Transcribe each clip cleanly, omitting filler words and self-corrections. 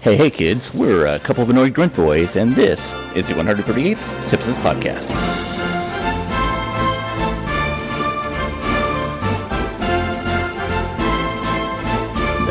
Hey kids, we're a couple of annoyed grunt boys, and this is the 138th Simpsons podcast.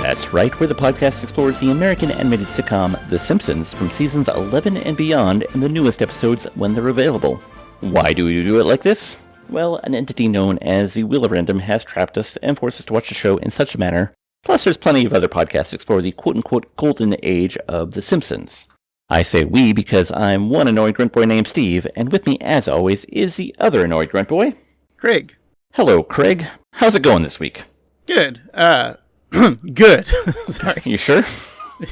That's right, where the podcast explores the American animated sitcom The Simpsons from seasons 11 and beyond, and the newest episodes when they're available. Why do we do it like this? Well, an entity known as the Wheel of Random has trapped us and forced us to watch the show in such a manner. Plus, there's plenty of other podcasts to explore the quote-unquote golden age of The Simpsons. I say we because I'm one annoyed grunt boy named Steve, and with me, as always, is the other annoyed grunt boy, Craig. Hello, Craig. How's it going this week? Good. Good. Sorry. You sure?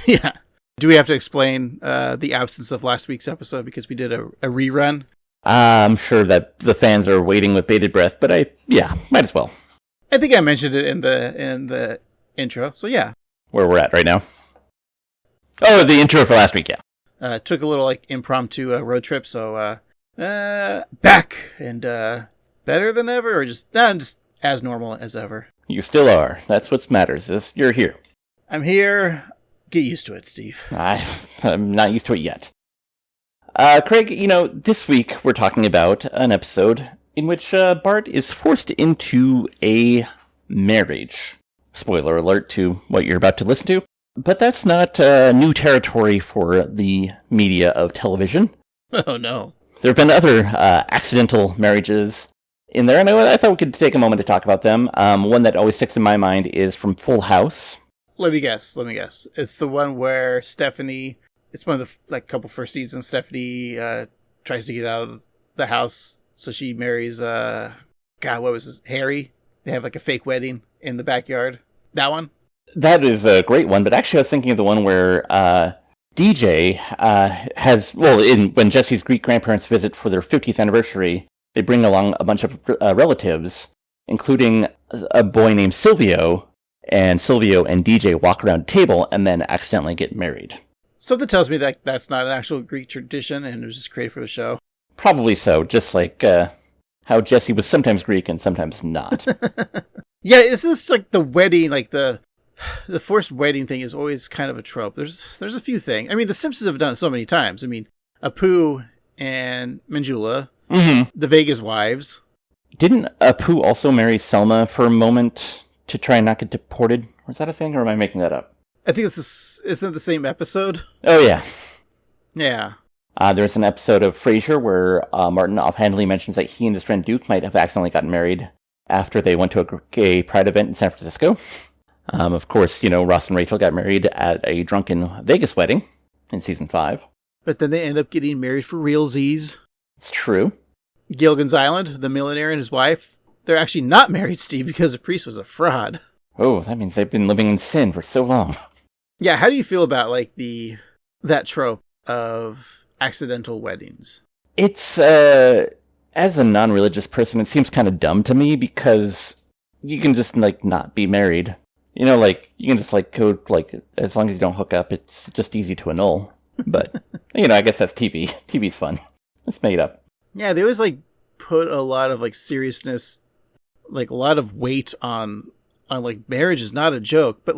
Yeah. Do we have to explain the absence of last week's episode because we did a rerun? I'm sure that the fans are waiting with bated breath, but might as well. I think I mentioned it in the intro, so yeah. Where we're at right now? Oh, the intro for last week, yeah. Took a little impromptu road trip, so back and better than ever, or just as normal as ever. You still are. That's what matters, is you're here. I'm here. Get used to it, Steve. I'm not used to it yet. Craig, this week we're talking about an episode in which Bart is forced into a marriage. Spoiler alert to what you're about to listen to. But that's not new territory for the media of television. Oh, no. There have been other accidental marriages in there, and I thought we could take a moment to talk about them. One that always sticks in my mind is from Full House. Let me guess. It's the one where Stephanie... It's one of the couple first seasons. Stephanie tries to get out of the house, so she marries what was this? Harry. They have a fake wedding in the backyard. That one? That is a great one, but actually I was thinking of the one where DJ when Jesse's Greek grandparents visit for their 50th anniversary, they bring along a bunch of relatives, including a boy named Silvio, and Silvio and DJ walk around a table and then accidentally get married. Something tells me that that's not an actual Greek tradition and it was just created for the show. Probably so, just like how Jesse was sometimes Greek and sometimes not. Yeah, is this the wedding, the forced wedding thing is always kind of a trope. There's a few things. I mean, The Simpsons have done it so many times. I mean, Apu and Manjula, the Vegas wives. Didn't Apu also marry Selma for a moment to try and not get deported? Was that a thing, or am I making that up? I think isn't it the same episode? Oh, yeah. Yeah. There's an episode of Frasier where Martin offhandedly mentions that he and his friend Duke might have accidentally gotten married after they went to a gay pride event in San Francisco. Of course, Ross and Rachel got married at a drunken Vegas wedding in season 5. But then they end up getting married for realsies. It's true. Gilligan's Island, the millionaire and his wife, they're actually not married, Steve, because the priest was a fraud. Oh, that means they've been living in sin for so long. Yeah, how do you feel about that trope of accidental weddings? It's as a non-religious person, it seems kind of dumb to me because you can just not be married. You can just go as long as you don't hook up, it's just easy to annul. But I guess that's TV. TV's fun. It's made up. Yeah, they always put a lot of seriousness, a lot of weight on marriage is not a joke. But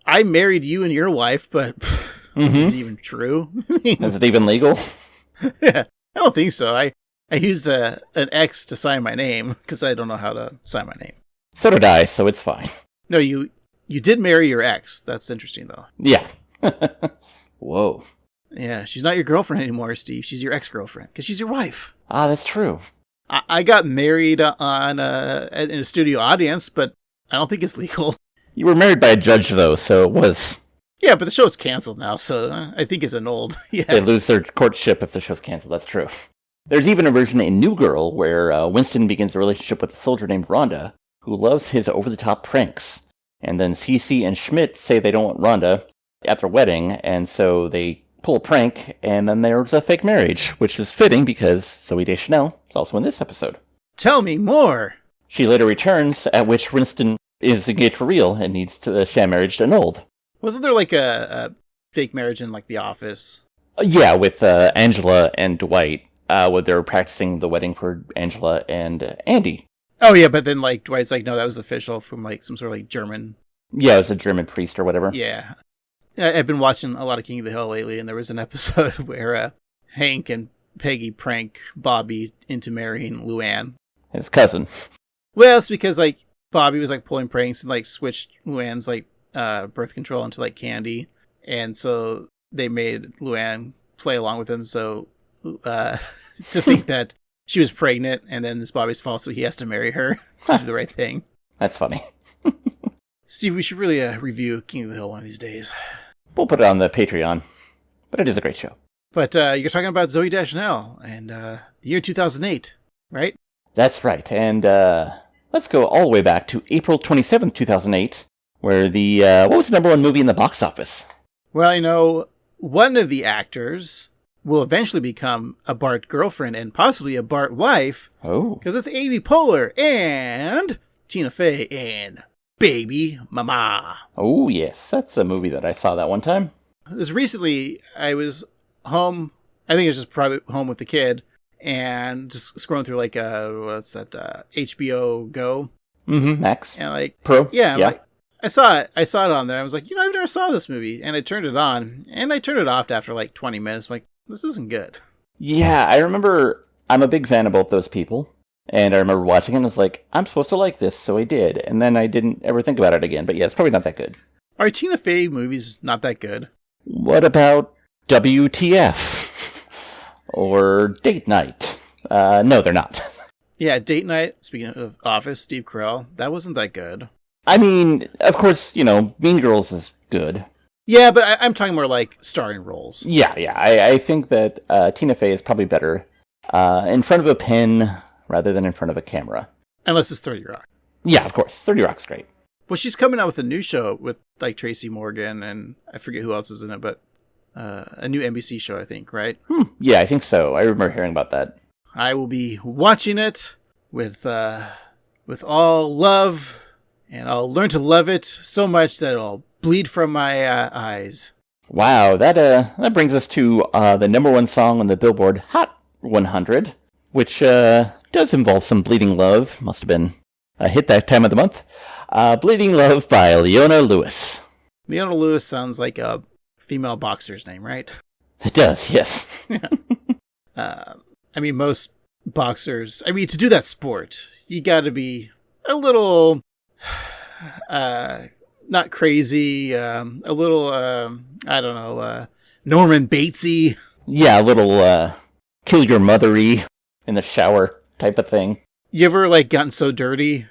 I married you and your wife, but is it even true? Is it even legal? Yeah, I don't think so. I used an X to sign my name because I don't know how to sign my name. So did I, so it's fine. No, you did marry your ex. That's interesting, though. Yeah. Whoa. Yeah, she's not your girlfriend anymore, Steve. She's your ex-girlfriend because she's your wife. Ah, that's true. I got married in a studio audience, but I don't think it's legal. You were married by a judge, though, so it was. Yeah, but the show's canceled now, so I think it's annulled. Yeah. They lose their courtship if the show's canceled, that's true. There's even a version in New Girl where Winston begins a relationship with a soldier named Rhonda, who loves his over-the-top pranks. And then Cece and Schmidt say they don't want Rhonda at their wedding, and so they pull a prank, and then there's a fake marriage, which is fitting because Zooey Deschanel is also in this episode. Tell me more! She later returns, at which Winston is engaged for real and needs the sham marriage annulled. Wasn't there a fake marriage in The Office? Yeah, with Angela and Dwight, where they were practicing the wedding for Angela and Andy. Oh yeah, but then Dwight's no, that was official from some sort of German. Yeah, it was a German priest or whatever. Yeah. I've been watching a lot of King of the Hill lately, and there was an episode where Hank and Peggy prank Bobby into marrying Luann. His cousin. Well, it's because like Bobby was like pulling pranks and like switched Luann's like birth control into like candy, and so they made Luann play along with him. So to think that she was pregnant, and then it's Bobby's fault, so he has to marry her to do the right thing. That's funny. Steve, we should really review King of the Hill one of these days. We'll put it on the Patreon, but it is a great show. But you're talking about Zooey Deschanel and the year 2008, right? That's right, and let's go all the way back to April 27th, 2008, where the, what was the number one movie in the box office? Well, you know, one of the actors will eventually become a Bart girlfriend and possibly a Bart wife. Oh. Because it's Amy Poehler and Tina Fey and Baby Mama. Oh, yes, that's a movie that I saw that one time. It was recently, I was home, I think it was just probably home with the kid, and just scrolling through like, HBO Go. Mm-hmm, Max. And like, Pro. Yeah. Yeah. Like, I saw it on there. I was like, you know, I've never saw this movie. And I turned it on, and I turned it off after like 20 minutes. I'm like, this isn't good. Yeah, I remember, I'm a big fan of both those people. And I remember watching it and I was like, I'm supposed to like this, so I did. And then I didn't ever think about it again. But yeah, it's probably not that good. Are Tina Fey movies not that good? What about WTF? Or Date Night? No, they're not. Yeah, Date Night, speaking of Office, Steve Carell, that wasn't that good. I mean, of course, you know, Mean Girls is good. Yeah, but I'm talking more like starring roles. Yeah. I think that Tina Fey is probably better in front of a pen rather than in front of a camera. Unless it's 30 Rock. Yeah, of course. 30 Rock's great. Well, she's coming out with a new show with like Tracy Morgan and I forget who else is in it, but a new NBC show, I think, right? Yeah, I think so. I remember hearing about that. I will be watching it with all love, and I'll learn to love it so much that it'll bleed from my eyes. Wow, that brings us to the number one song on the Billboard Hot 100, which does involve some bleeding love. Must have been a hit that time of the month. Bleeding Love by Leona Lewis. Leona Lewis sounds like a female boxer's name, right? It does, yes. I mean, most boxers, to do that sport, you gotta be a little, not crazy, a little, I don't know, Norman Batesy. Yeah, a little, kill your mothery in the shower type of thing. You ever, like, gotten so dirty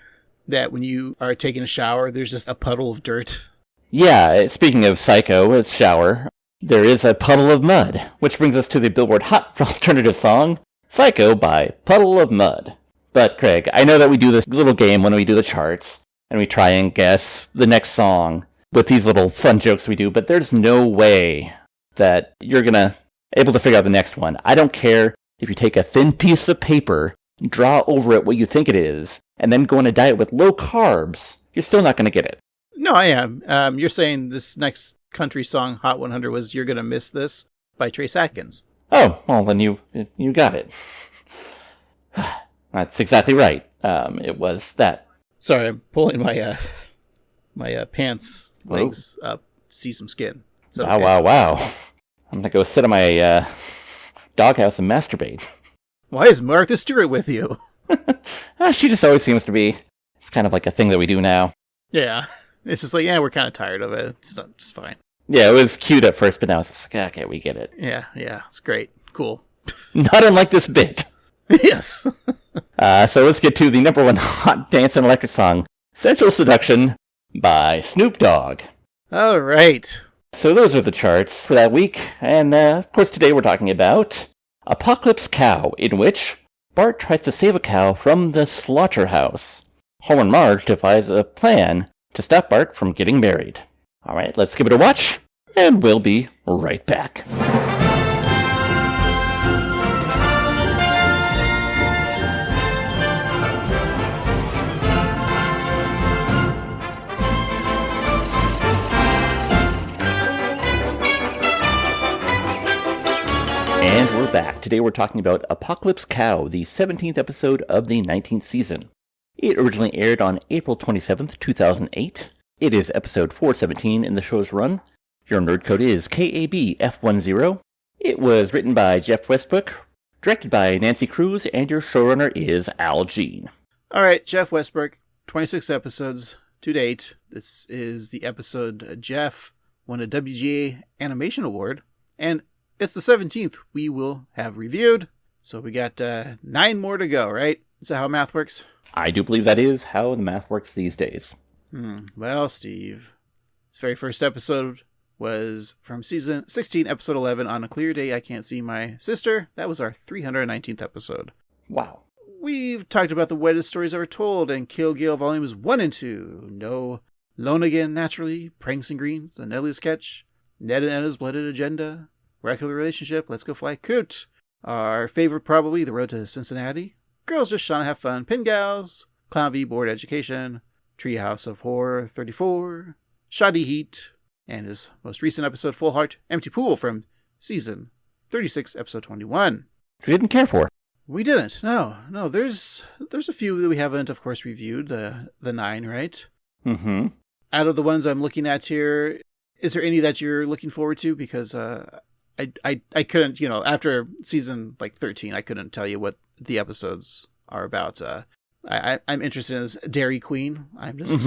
that when you are taking a shower, there's just a puddle of dirt? Yeah, speaking of Psycho, it's shower, there is a puddle of mud, which brings us to the Billboard Hot Alternative Song, Psycho by Puddle of Mud. But Craig, I know that we do this little game when we do the charts, and we try and guess the next song with these little fun jokes we do, but there's no way that you're gonna able to figure out the next one. I don't care if you take a thin piece of paper, draw over it what you think it is, and then go on a diet with low carbs, you're still not gonna get it. No, I am. You're saying this next country song, Hot 100, was You're Gonna Miss This by Trace Atkins. Oh, well, then you got it. That's exactly right. It was that. Sorry, I'm pulling my my pants legs up to see some skin. Okay? Wow. I'm gonna go sit in my doghouse and masturbate. Why is Martha Stewart with you? She just always seems to be. It's kind of like a thing that we do now. Yeah. It's just like, we're kind of tired of it. It's fine. Yeah, it was cute at first, but now it's just like, okay, we get it. Yeah, it's great. Cool. Not unlike this bit. Yes. So let's get to the number one hot dance and electric song, Sensual Seduction by Snoop Dogg. All right. So those are the charts for that week, and of course today we're talking about Apocalypse Cow, in which Bart tries to save a cow from the slaughterhouse. Homer and Marge devise a plan to stop Bart from getting married. All right, let's give it a watch, and we'll be right back. And we're back. Today we're talking about Apocalypse Cow, the 17th episode of the 19th season. It originally aired on April 27th, 2008. It is episode 417 in the show's run. If Your nerd code is KABF10. It was written by Jeff Westbrook, directed by Nancy Kruse, and your showrunner is Al Jean. All right, Jeff Westbrook, 26 episodes to date. This is the episode Jeff won a WGA Animation Award, and it's the 17th we will have reviewed. So we got 9 more to go, right? Is that how math works? I do believe that is how the math works these days. Well, Steve, this very first episode was from season 16, episode 11, On a Clear Day I Can't See My Sister. That was our 319th episode. Wow. We've talked about the wettest stories ever told and Kill Gale volumes 1 and 2. No Lone Again, Naturally, Pranks and Greens, The Nelly Sketch, Ned and Anna's Blooded Agenda, Regular Relationship, Let's Go Fly Coot. Our favorite, probably, The Road to Cincinnati, Girls Just Trying to Have Fun, Pin Gals, Clown v. Board Education, Treehouse of Horror 34, Shoddy Heat, and his most recent episode, Full Heart, Empty Pool from season 36, episode 21. We didn't care for. We didn't. No. There's a few that we haven't, of course, reviewed. The 9, right? Mm-hmm. Out of the ones I'm looking at here, is there any that you're looking forward to? Because I couldn't, after season 13, I couldn't tell you what the episodes are about. I'm interested in this Dairy Queen. I'm just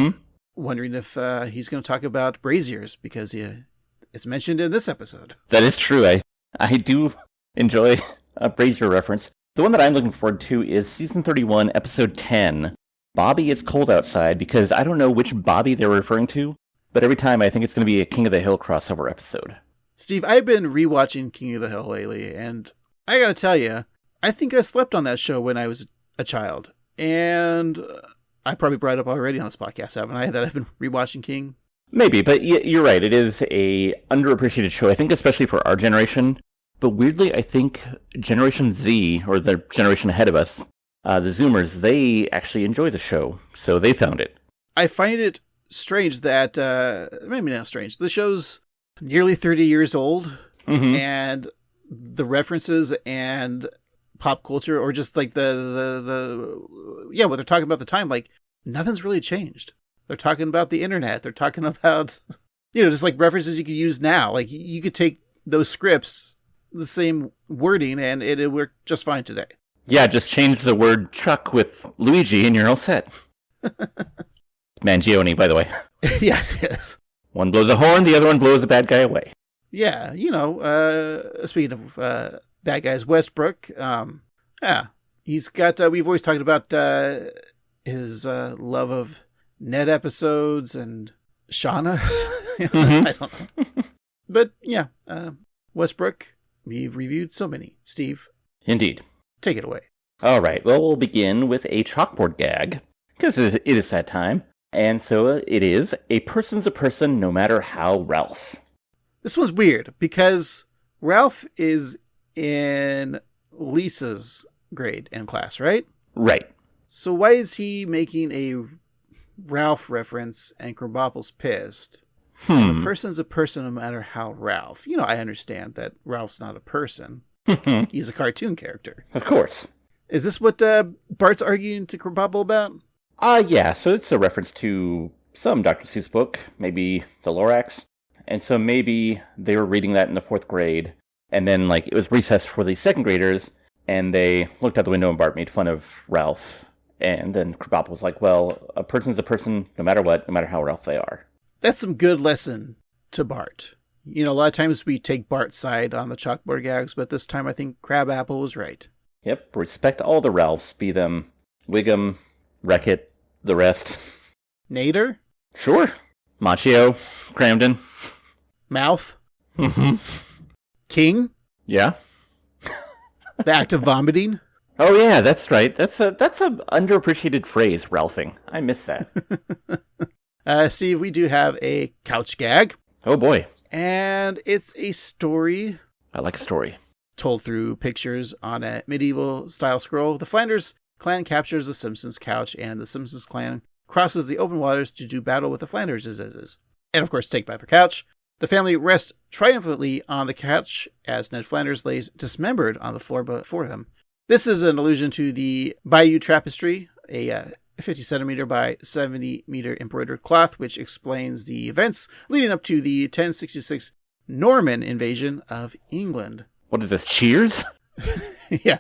wondering if he's going to talk about braziers because it's mentioned in this episode. That is true. I do enjoy a brazier reference. The one that I'm looking forward to is season 31, episode 10. Bobby, It's Cold Outside, because I don't know which Bobby they're referring to, but every time I think it's going to be a King of the Hill crossover episode. Steve, I've been rewatching King of the Hill lately, and I gotta tell you, I think I slept on that show when I was a child. And I probably brought it up already on this podcast, haven't I, that I've been rewatching King? Maybe, but you're right. It is a underappreciated show, I think, especially for our generation. But weirdly, I think Generation Z, or the generation ahead of us, the Zoomers, they actually enjoy the show, so they found it. I find it strange that, maybe not strange, the show's nearly 30 years old, and the references and pop culture, or just what they're talking about at the time, nothing's really changed. They're talking about the internet. They're talking about, just references you could use now. You could take those scripts, the same wording, and it'd work just fine today. Yeah, just change the word Chuck with Luigi and you're all set. Mangione, by the way. Yes. One blows a horn, the other one blows a bad guy away. Yeah, speaking of bad guys, Westbrook, he's got, we've always talked about his love of Ned episodes and Shauna. I don't know. But yeah, Westbrook, we've reviewed so many. Steve. Indeed. Take it away. All right, well, we'll begin with a chalkboard gag, because it is that time. And so it is, a person's a person no matter how Ralph. This one's weird, because Ralph is in Lisa's grade and class, right? Right. So why is he making a Ralph reference and Krabappel's pissed? A person's a person no matter how Ralph. I understand that Ralph's not a person. He's a cartoon character. Of course. Is this what Bart's arguing to Krabappel about? Yeah, so it's a reference to some Dr. Seuss book, maybe the Lorax. And so maybe they were reading that in the 4th grade, and then it was recess for the 2nd graders, and they looked out the window and Bart made fun of Ralph. And then Krabappel was like, well, a person's a person no matter what, no matter how Ralph they are. That's some good lesson to Bart. A lot of times we take Bart's side on the chalkboard gags, but this time I think Crabapple was right. Yep, respect all the Ralphs, be them Wiggum, Wreck-It, the rest. Nader? Sure. Machio, Cramden. Mouth? King? Yeah. The act of vomiting? Oh yeah, that's right. That's a underappreciated phrase, Ralphing. I miss that. Steve, we do have a couch gag. Oh boy. And it's a story. I like a story. Told through pictures on a medieval style scroll. The Flanders clan captures the Simpsons couch, and the Simpsons clan crosses the open waters to do battle with the Flanderses. And of course, take back their couch. The family rests triumphantly on the couch as Ned Flanders lays dismembered on the floor before them. This is an allusion to the Bayou Tapestry, a a 50 centimeter by 70 meter embroidered cloth, which explains the events leading up to the 1066 Norman invasion of England. What is this, Cheers? Yeah.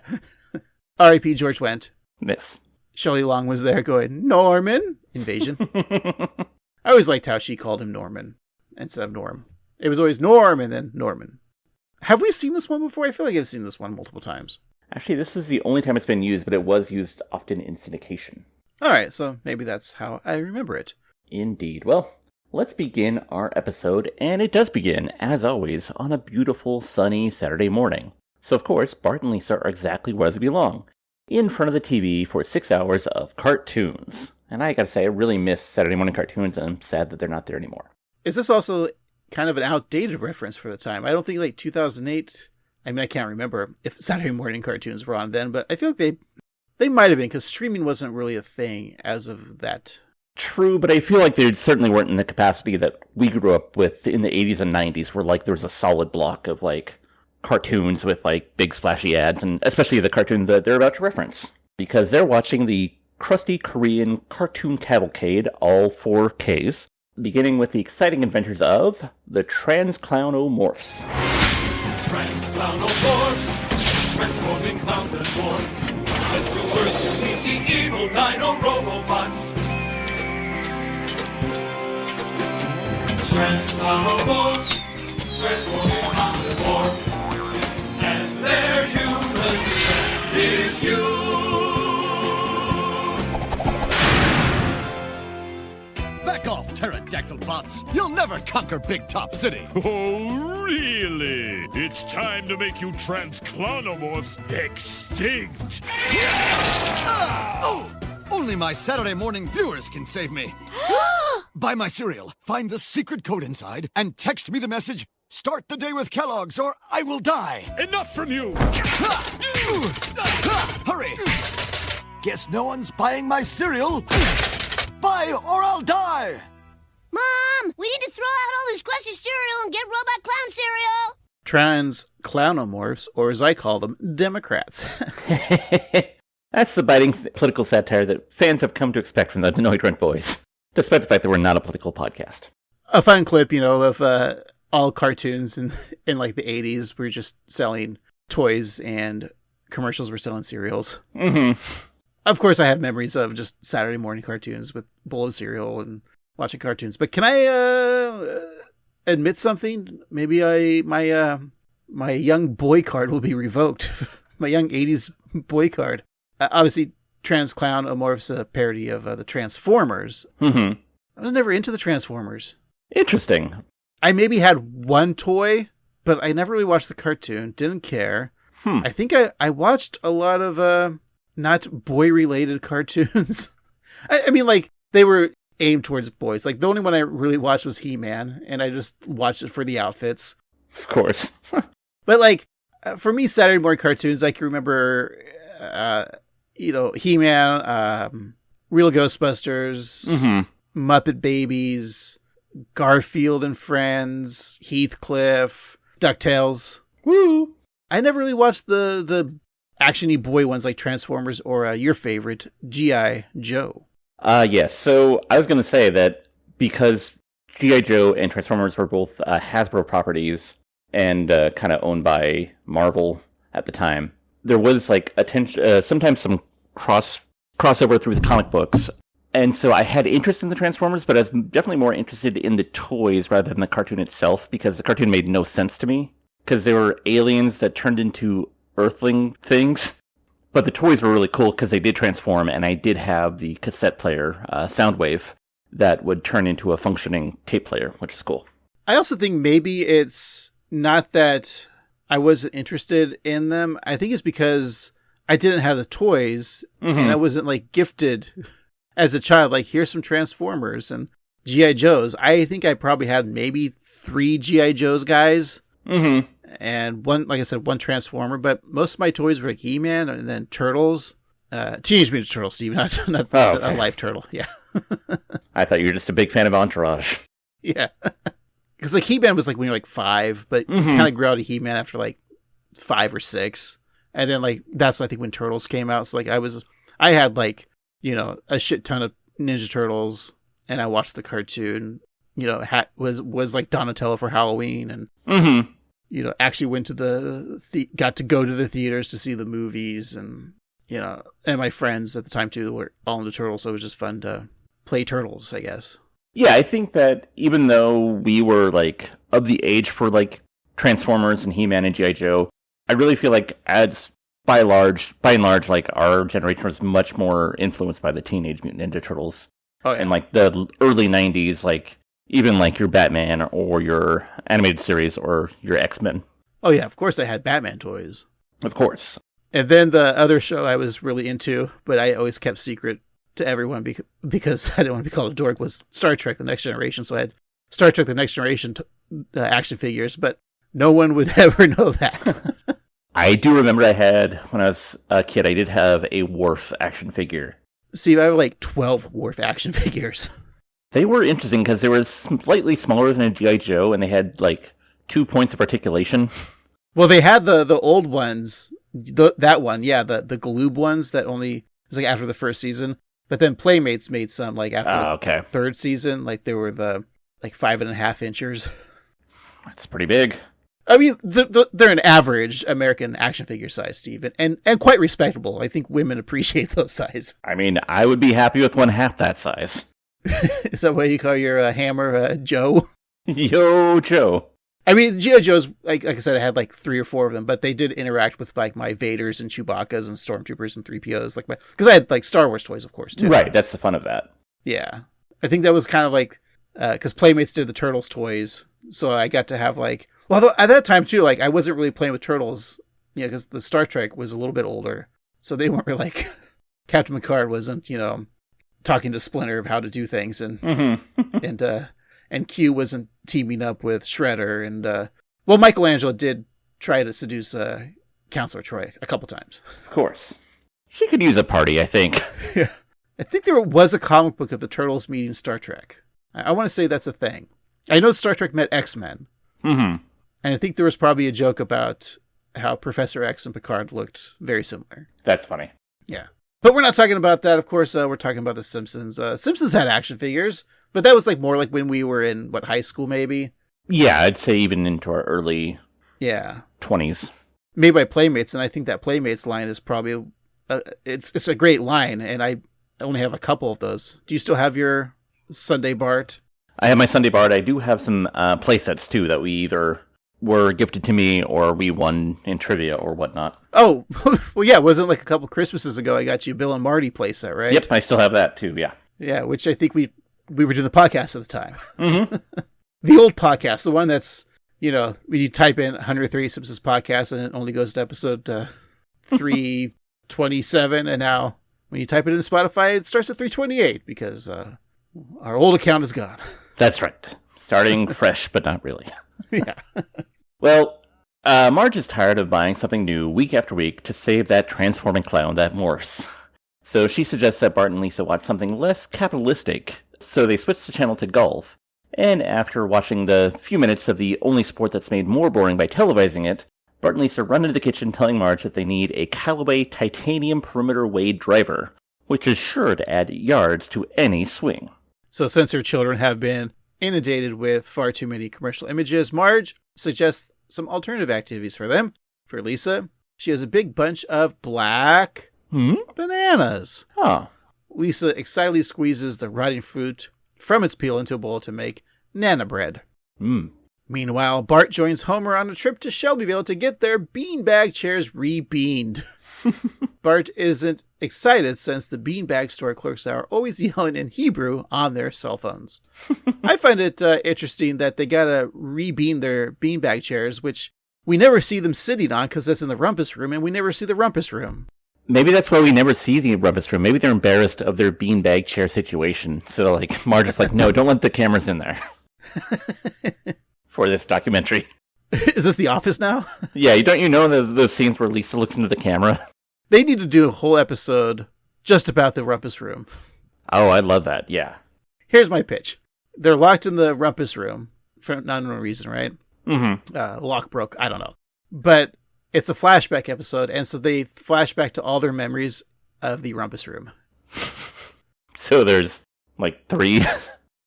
R.I.P. George Wendt. Yes. Shelley Long was there going, Norman invasion. I always liked how she called him Norman instead of Norm. It was always Norm and then Norman. Have we seen this one before? I feel like I've seen this one multiple times. Actually, this is the only time it's been used, but it was used often in syndication. All right, so maybe that's how I remember it. Indeed. Well, let's begin our episode, and it does begin, as always, on a beautiful, sunny Saturday morning. So, of course, Bart and Lisa are exactly where they belong, in front of the TV for 6 hours of cartoons. And I gotta say, I really miss Saturday morning cartoons, and I'm sad that they're not there anymore. Is this also kind of an outdated reference for the time? I don't think like 2008, I mean, I can't remember if Saturday morning cartoons were on then, but I feel like they might have been, because streaming wasn't really a thing as of that. True, but I feel like they certainly weren't in the capacity that we grew up with in the 80s and 90s, where like there was a solid block of like cartoons with like big splashy ads, and especially the cartoon that they're about to reference, because they're watching the crusty Korean cartoon cavalcade, all 4Ks, beginning with the exciting adventures of the Trans-Clownomorphs. Trans-Clownomorphs, transforming clowns and more, sent to Earth to meet the evil dino robots. Trans-Clownomorphs, transforming clowns and more, and their human is you. Back off, pterodactyl bots. You'll never conquer Big Top City. Oh, really? It's time to make you trans-clownomorphs extinct. Oh, only my Saturday morning viewers can save me. Buy my cereal, find the secret code inside, and text me the message, "Start the day with Kellogg's or I will die." Enough from you! Hurry! Guess no one's buying my cereal. Buy or I'll die! Mom, we need to throw out all this crusty cereal and get Robot Clown cereal! Trans-Clownomorphs, or as I call them, Democrats. That's the biting political satire that fans have come to expect from the Annoyed Grunt Boys, despite the fact that we're not a political podcast. A fun clip, of all cartoons in like the 80s were just selling toys and commercials were selling cereals. Mm-hmm. Of course, I have memories of just Saturday morning cartoons with bowl of cereal and watching cartoons. But can I admit something? Maybe my young boy card will be revoked. My young 80s boy card. Obviously, Trans-Clownomorphs, a parody of the Transformers. Mm-hmm. I was never into the Transformers. Interesting. I maybe had one toy, but I never really watched the cartoon. Didn't care. I think I watched a lot of not boy-related cartoons. I mean, like, they were aimed towards boys. Like, the only one I really watched was He-Man, and I just watched it for the outfits. Of course. But, like, for me, Saturday morning cartoons, I can remember, He-Man, Real Ghostbusters, Mm-hmm. Muppet Babies, Garfield and Friends, Heathcliff, DuckTales. Woo! I never really watched the action-y boy ones like Transformers or your favorite, G.I. Joe. Yes. So I was going to say that because G.I. Joe and Transformers were both Hasbro properties and kind of owned by Marvel at the time, there was like sometimes some crossover through the comic books. And so I had interest in the Transformers, but I was definitely more interested in the toys rather than the cartoon itself, because the cartoon made no sense to me. Because they were aliens that turned into Earthling things. But the toys were really cool because they did transform, and I did have the cassette player, Soundwave, that would turn into a functioning tape player, which is cool. I also think maybe it's not that I wasn't interested in them. I think it's because I didn't have the toys, and I wasn't like gifted as a child. Like, here's some Transformers and G.I. Joes. I think I probably had maybe 3 G.I. Joes guys. Mm-hmm. And one, like I said, one Transformer, but most of my toys were like He-Man and then Turtles. Teenage Mutant Turtles, Steve, not okay. A live turtle. Yeah. I thought you were just a big fan of Entourage. Yeah. Because like He-Man was like when you're like 5, but you kind of grew out of He-Man after like 5 or 6. And then like, that's I think when Turtles came out. So like I had like, a shit ton of Ninja Turtles, and I watched the cartoon. Was like Donatello for Halloween, and actually went to got to go to the theaters to see the movies, and and my friends at the time too were all into Turtles, so it was just fun to play Turtles, I guess. Yeah, I think that even though we were like of the age for like Transformers and He-Man and G.I. Joe, I really feel like by and large, like our generation was much more influenced by the Teenage Mutant Ninja Turtles. Oh, yeah. And like the early 90s, like even like your Batman or your animated series or your X-Men. Oh yeah, of course I had Batman toys. Of course. And then the other show I was really into, but I always kept secret to everyone because I didn't want to be called a dork, was Star Trek: The Next Generation. So I had Star Trek: The Next Generation action figures, but no one would ever know that. I do remember I had, when I was a kid, I did have a Worf action figure. See, I have like 12 Worf action figures. They were interesting because they were slightly smaller than a G.I. Joe, and they had like 2 points of articulation. Well, they had the old ones, that one, yeah, the Galoob ones that only was like after the first season. But then Playmates made some like after the third season, like they were the like 5.5 inches. That's pretty big. I mean, they're an average American action figure size, Steve, and quite respectable. I think women appreciate those size. I mean, I would be happy with one half that size. Is that what you call your hammer, Joe? Yo, Joe. I mean, G.I. Joe's, like I said, I had like 3 or 4 of them, but they did interact with like my Vaders and Chewbacca's and Stormtroopers and 3POs, because I had like Star Wars toys, of course, too. Right, that's the fun of that. Yeah, I think that was kind of like because Playmates did the Turtles toys, so I got to have like. Well, at that time too, like I wasn't really playing with Turtles, because the Star Trek was a little bit older, so they weren't really like Captain Picard wasn't, talking to Splinter of how to do things, and and Q wasn't teaming up with Shredder, and Michelangelo did try to seduce Counselor Troy a couple times. Of course, she could use a party, I think. Yeah, I think there was a comic book of the Turtles meeting Star Trek. I want to say that's a thing. I know Star Trek met X-Men. Mm-hmm. And I think there was probably a joke about how Professor X and Picard looked very similar. That's funny. Yeah. But we're not talking about that. Of course, we're talking about the Simpsons. Simpsons had action figures, but that was like more like when we were in, high school maybe? Yeah, I'd say even into our early 20s. Made by Playmates, and I think that Playmates line is probably, it's a great line, and I only have a couple of those. Do you still have your Sunday Bart? I have my Sunday Bart. I do have some play sets too that we either were gifted to me or we won in trivia or whatnot. Oh, well, yeah, wasn't like a couple Christmases ago I got you Bill and Marty playset, right? Yep, I still have that too, yeah. Yeah, which I think we were doing the podcast at the time. Mm-hmm. The old podcast, the one that's, when you type in 103 Simpsons podcast and it only goes to episode 327, and now when you type it in Spotify, it starts at 328 because our old account is gone. That's right. Starting fresh, but not really. Yeah. Well, Marge is tired of buying something new week after week to save that transforming clown that morphs. So she suggests that Bart and Lisa watch something less capitalistic. So they switch the channel to golf. And after watching the few minutes of the only sport that's made more boring by televising it, Bart and Lisa run into the kitchen telling Marge that they need a Callaway titanium perimeter weight driver, which is sure to add yards to any swing. So since her children have been inundated with far too many commercial images, Marge suggests some alternative activities for them. For Lisa, she has a big bunch of black bananas. Oh. Lisa excitedly squeezes the rotting fruit from its peel into a bowl to make Nana bread. Meanwhile, Bart joins Homer on a trip to Shelbyville to get their beanbag chairs re-beaned. Bart isn't excited since the beanbag store clerks are always yelling in Hebrew on their cell phones. I find it interesting that they gotta re-bean their beanbag chairs, which we never see them sitting on because that's in the rumpus room, and we never see the rumpus room. Maybe that's why we never see the rumpus room. Maybe they're embarrassed of their beanbag chair situation. So, Marge is like, no, don't let the cameras in there for this documentary. Is this The Office now? Yeah, don't you know those scenes where Lisa looks into the camera? They need to do a whole episode just about the rumpus room. Oh, I love that, yeah. Here's my pitch. They're locked in the rumpus room for no reason, right? Mm-hmm. Lock broke, I don't know. But it's a flashback episode, and so they flash back to all their memories of the rumpus room. So there's like 3.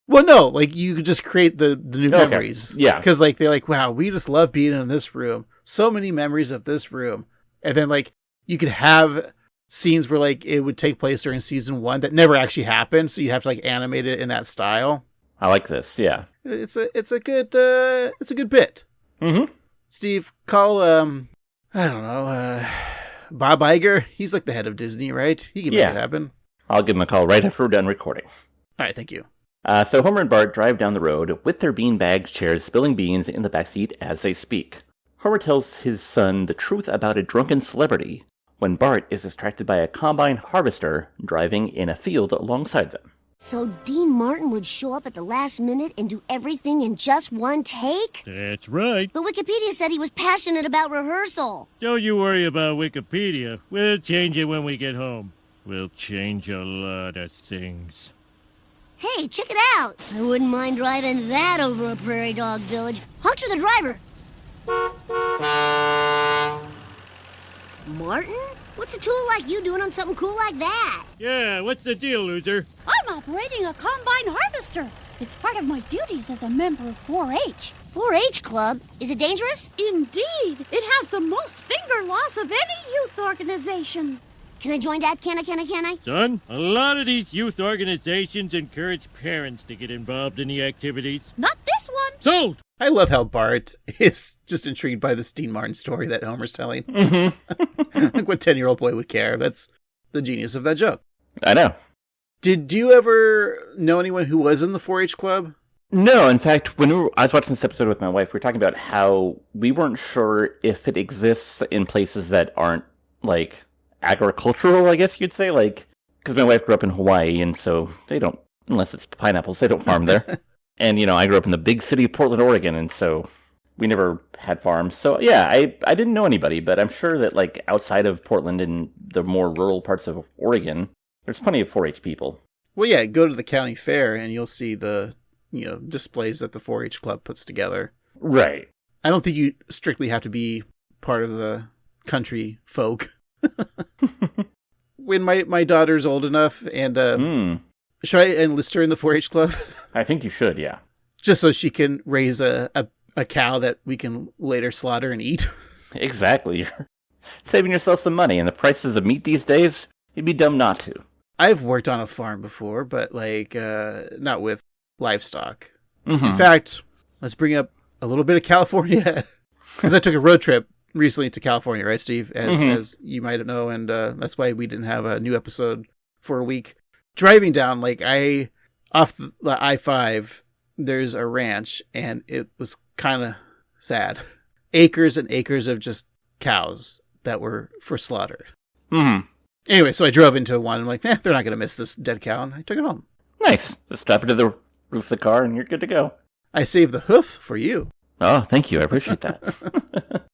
Well, no, like you could just create the new Okay. memories. Yeah. Because like they're like, wow, we just love being in this room. So many memories of this room. And then like you could have scenes where like it would take place during season 1 that never actually happened. So you have to like animate it in that style. I like this. Yeah. It's a good bit. Mm-hmm. Steve, call I don't know, Bob Iger. He's like the head of Disney, right? He can make Yeah. it happen. I'll give him a call right after we're done recording. All right, thank you. So Homer and Bart drive down the road with their beanbag chairs spilling beans in the backseat as they speak. Homer tells his son the truth about a drunken celebrity when Bart is distracted by a combine harvester driving in a field alongside them. So Dean Martin would show up at the last minute and do everything in just one take? That's right. But Wikipedia said he was passionate about rehearsal. Don't you worry about Wikipedia. We'll change it when we get home. We'll change a lot of things. Hey, check it out. I wouldn't mind driving that over a prairie dog village. Hunch the driver. Martin? What's a tool like you doing on something cool like that? Yeah, what's the deal, loser? I'm operating a combine harvester. It's part of my duties as a member of 4-H. 4-H club? Is it dangerous? Indeed, it has the most finger loss of any youth organization. Can I join Dad? Can I? Son, a lot of these youth organizations encourage parents to get involved in the activities. Not this one. Sold! I love how Bart is just intrigued by the Dean Martin story that Homer's telling. Like what 10-year-old boy would care? That's the genius of that joke. I know. Did you ever know anyone who was in the 4-H club? No, in fact, when I was watching this episode with my wife, we were talking about how we weren't sure if it exists in places that aren't, like, agricultural, I guess you'd say. Like, because my wife grew up in Hawaii, and so they don't, unless it's pineapples, they don't farm there. And, you know, I grew up in the big city of Portland, Oregon, and so we never had farms. So, yeah, I didn't know anybody, but I'm sure that, like, outside of Portland and the more rural parts of Oregon, there's plenty of 4-H people. Well, yeah, go to the county fair and you'll see the, displays that the 4-H club puts together. Right. I don't think you strictly have to be part of the country folk. When my daughter's old enough and should I enlist her in the 4-H club? I think you should, yeah. Just so she can raise a cow that we can later slaughter and eat. Exactly. You're saving yourself some money, and the prices of meat these days, you'd be dumb not to. I've worked on a farm before, but like not with livestock. Mm-hmm. In fact, let's bring up a little bit of California, because I took a road trip recently to California, right, Steve? As you might know, and that's why we didn't have a new episode for a week. Driving down, like off the I-5, there's a ranch, and it was kind of sad. Acres and acres of just cows that were for slaughter. Mm-hmm. Anyway, so I drove into one, and I'm like, they're not going to miss this dead cow, and I took it home. Nice. Just strap it to the roof of the car, and you're good to go. I saved the hoof for you. Oh, thank you. I appreciate that.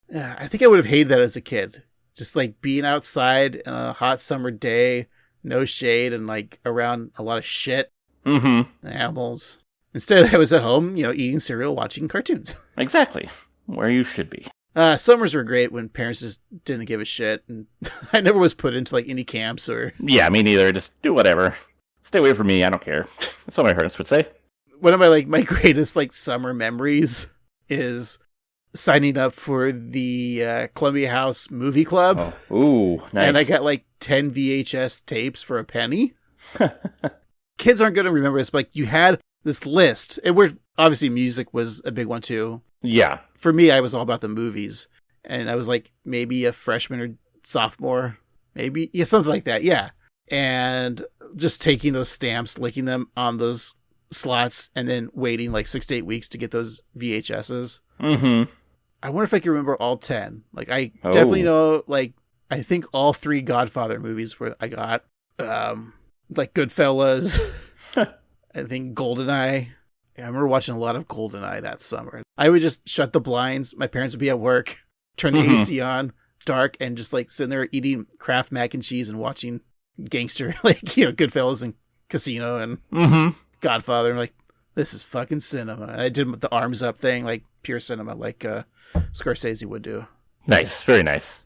Yeah, I think I would have hated that as a kid. Just like being outside on a hot summer day, no shade, and like around a lot of shit, animals. Instead, I was at home, eating cereal, watching cartoons. Exactly. Where you should be. Summers were great when parents just didn't give a shit, and I never was put into like any camps or... Yeah, me neither. Just do whatever. Stay away from me. I don't care. That's what my parents would say. One of my greatest summer memories is signing up for the Columbia House Movie Club. Oh. Ooh, nice. And I got 10 VHS tapes for a penny. Kids aren't going to remember this, but you had this list, and where obviously music was a big one too. Yeah. For me, I was all about the movies, and I was maybe a freshman or sophomore, maybe, yeah, something like that, yeah. And just taking those stamps, licking them on those slots, and then waiting 6 to 8 weeks to get those VHSs. Mm-hmm. I wonder if I can remember all 10. I definitely know, I think all 3 Godfather movies were I got. Goodfellas. I think GoldenEye. Yeah, I remember watching a lot of GoldenEye that summer. I would just shut the blinds. My parents would be at work, turn the AC on, dark, and just sitting there eating Kraft mac and cheese and watching gangster, Goodfellas and Casino and Godfather. I'm this is fucking cinema. And I did the arms up thing, pure cinema, Scorsese would do. Nice. Very nice.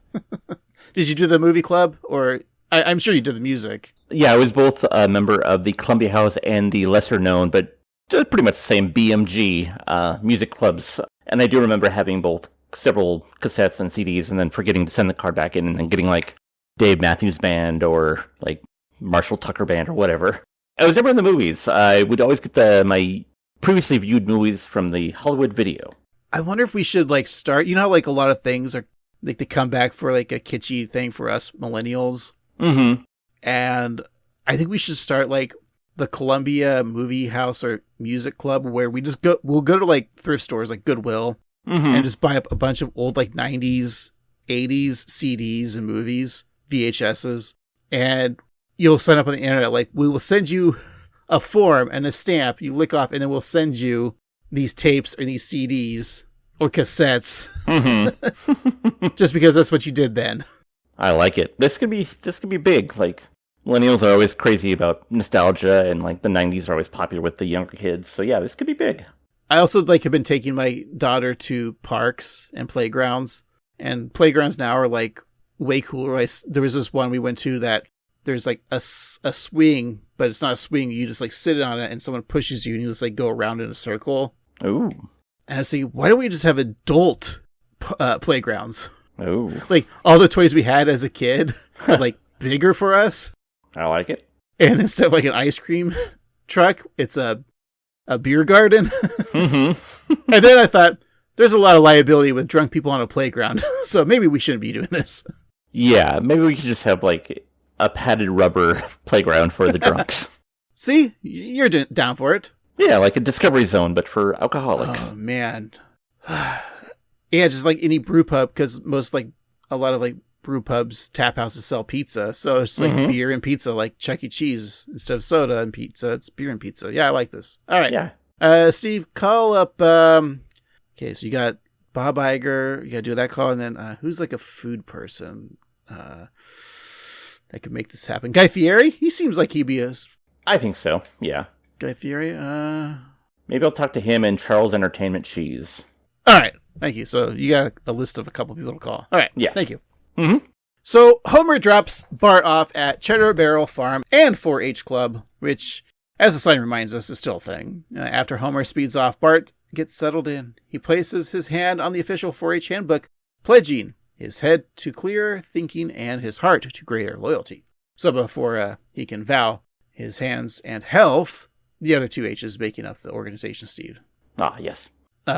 Did you do the movie club? Or I'm sure you did the music. Yeah, I was both a member of the Columbia House and the lesser known, but just pretty much the same BMG music clubs. And I do remember having both several cassettes and CDs and then forgetting to send the card back in and then getting like Dave Matthews Band or like Marshall Tucker Band or whatever. I was never in the movies. I would always get my previously viewed movies from the Hollywood Video. I wonder if we should like start, you know how like a lot of things are like they come back for like a kitschy thing for us millennials. Mm-hmm. And I think we should start like the Columbia Movie House or Music Club where we'll go to like thrift stores like Goodwill and just buy up a bunch of old like 90s, 80s CDs and movies, VHSs, and you'll sign up on the internet. Like we will send you a form and a stamp you lick off, and then we'll send you these tapes or these CDs or cassettes just because that's what you did then. I like it. This could be big. Like millennials are always crazy about nostalgia, and like the 90s are always popular with the younger kids. So yeah, this could be big. I also like have been taking my daughter to parks and playgrounds, and playgrounds now are like way cooler. There was this one we went to that there's like a swing, but it's not a swing. You just like sit on it and someone pushes you and you just like go around in a circle. Ooh. And I was thinking, why don't we just have adult playgrounds? Ooh. Like all the toys we had as a kid are like bigger for us. I like it. And instead of like an ice cream truck, it's a beer garden. Mm-hmm. And then I thought, there's a lot of liability with drunk people on a playground, so maybe we shouldn't be doing this. Yeah, maybe we could just have like a padded rubber playground for the drunks. See? You're down for it. Yeah, like a Discovery Zone, but for alcoholics. Oh, man. Yeah, just like any brew pub, because a lot of like brew pubs, tap houses sell pizza. So it's like beer and pizza, like Chuck E. Cheese. Instead of soda and pizza, it's beer and pizza. Yeah, I like this. All right. Yeah. Steve, call up. Okay, so you got Bob Iger. You got to do that call. And then who's like a food person that could make this happen? Guy Fieri? He seems like he'd be I think so, yeah. Guy Fieri? Maybe I'll talk to him and Charles Entertainment Cheese. All right. Thank you. So you got a list of a couple people to call. All right. Yeah. Thank you. Mm-hmm. So Homer drops Bart off at Cheddar Barrel Farm and 4-H Club, which, as the sign reminds us, is still a thing. After Homer speeds off, Bart gets settled in. He places his hand on the official 4-H handbook, pledging his head to clear thinking and his heart to greater loyalty. So before he can vow his hands and health, the other two H's making up the organization, Steve. Ah, yes.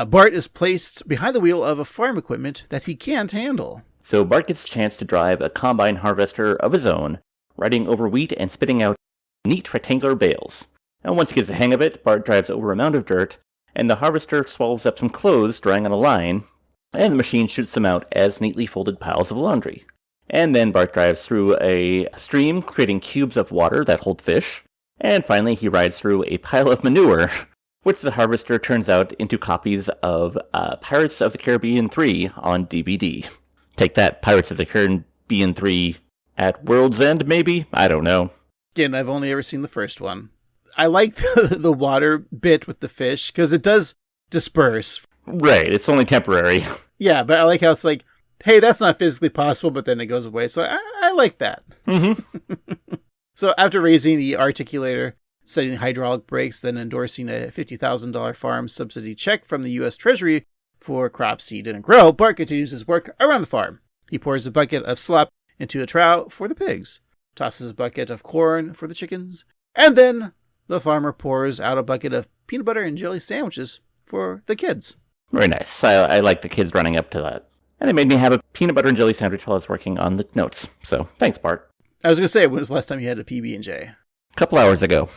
Bart is placed behind the wheel of a farm equipment that he can't handle. So Bart gets a chance to drive a combine harvester of his own, riding over wheat and spitting out neat rectangular bales. And once he gets the hang of it, Bart drives over a mound of dirt, and the harvester swallows up some clothes drying on a line, and the machine shoots them out as neatly folded piles of laundry. And then Bart drives through a stream, creating cubes of water that hold fish, and finally he rides through a pile of manure, which the harvester turns out into copies of Pirates of the Caribbean 3 on DVD. Take that, Pirates of the Caribbean 3 at World's End, maybe? I don't know. Again, I've only ever seen the first one. I like the water bit with the fish, because it does disperse. Right, it's only temporary. Yeah, but I like how it's like, hey, that's not physically possible, but then it goes away. So I like that. Mm-hmm. So after raising the articulator, setting hydraulic brakes, then endorsing a $50,000 farm subsidy check from the U.S. Treasury for crops he didn't grow, Bart continues his work around the farm. He pours a bucket of slop into a trough for the pigs, tosses a bucket of corn for the chickens, and then the farmer pours out a bucket of peanut butter and jelly sandwiches for the kids. Very nice. I like the kids running up to that. And it made me have a peanut butter and jelly sandwich while I was working on the notes. So, thanks, Bart. I was going to say, when was the last time you had a PB&J? A couple hours ago.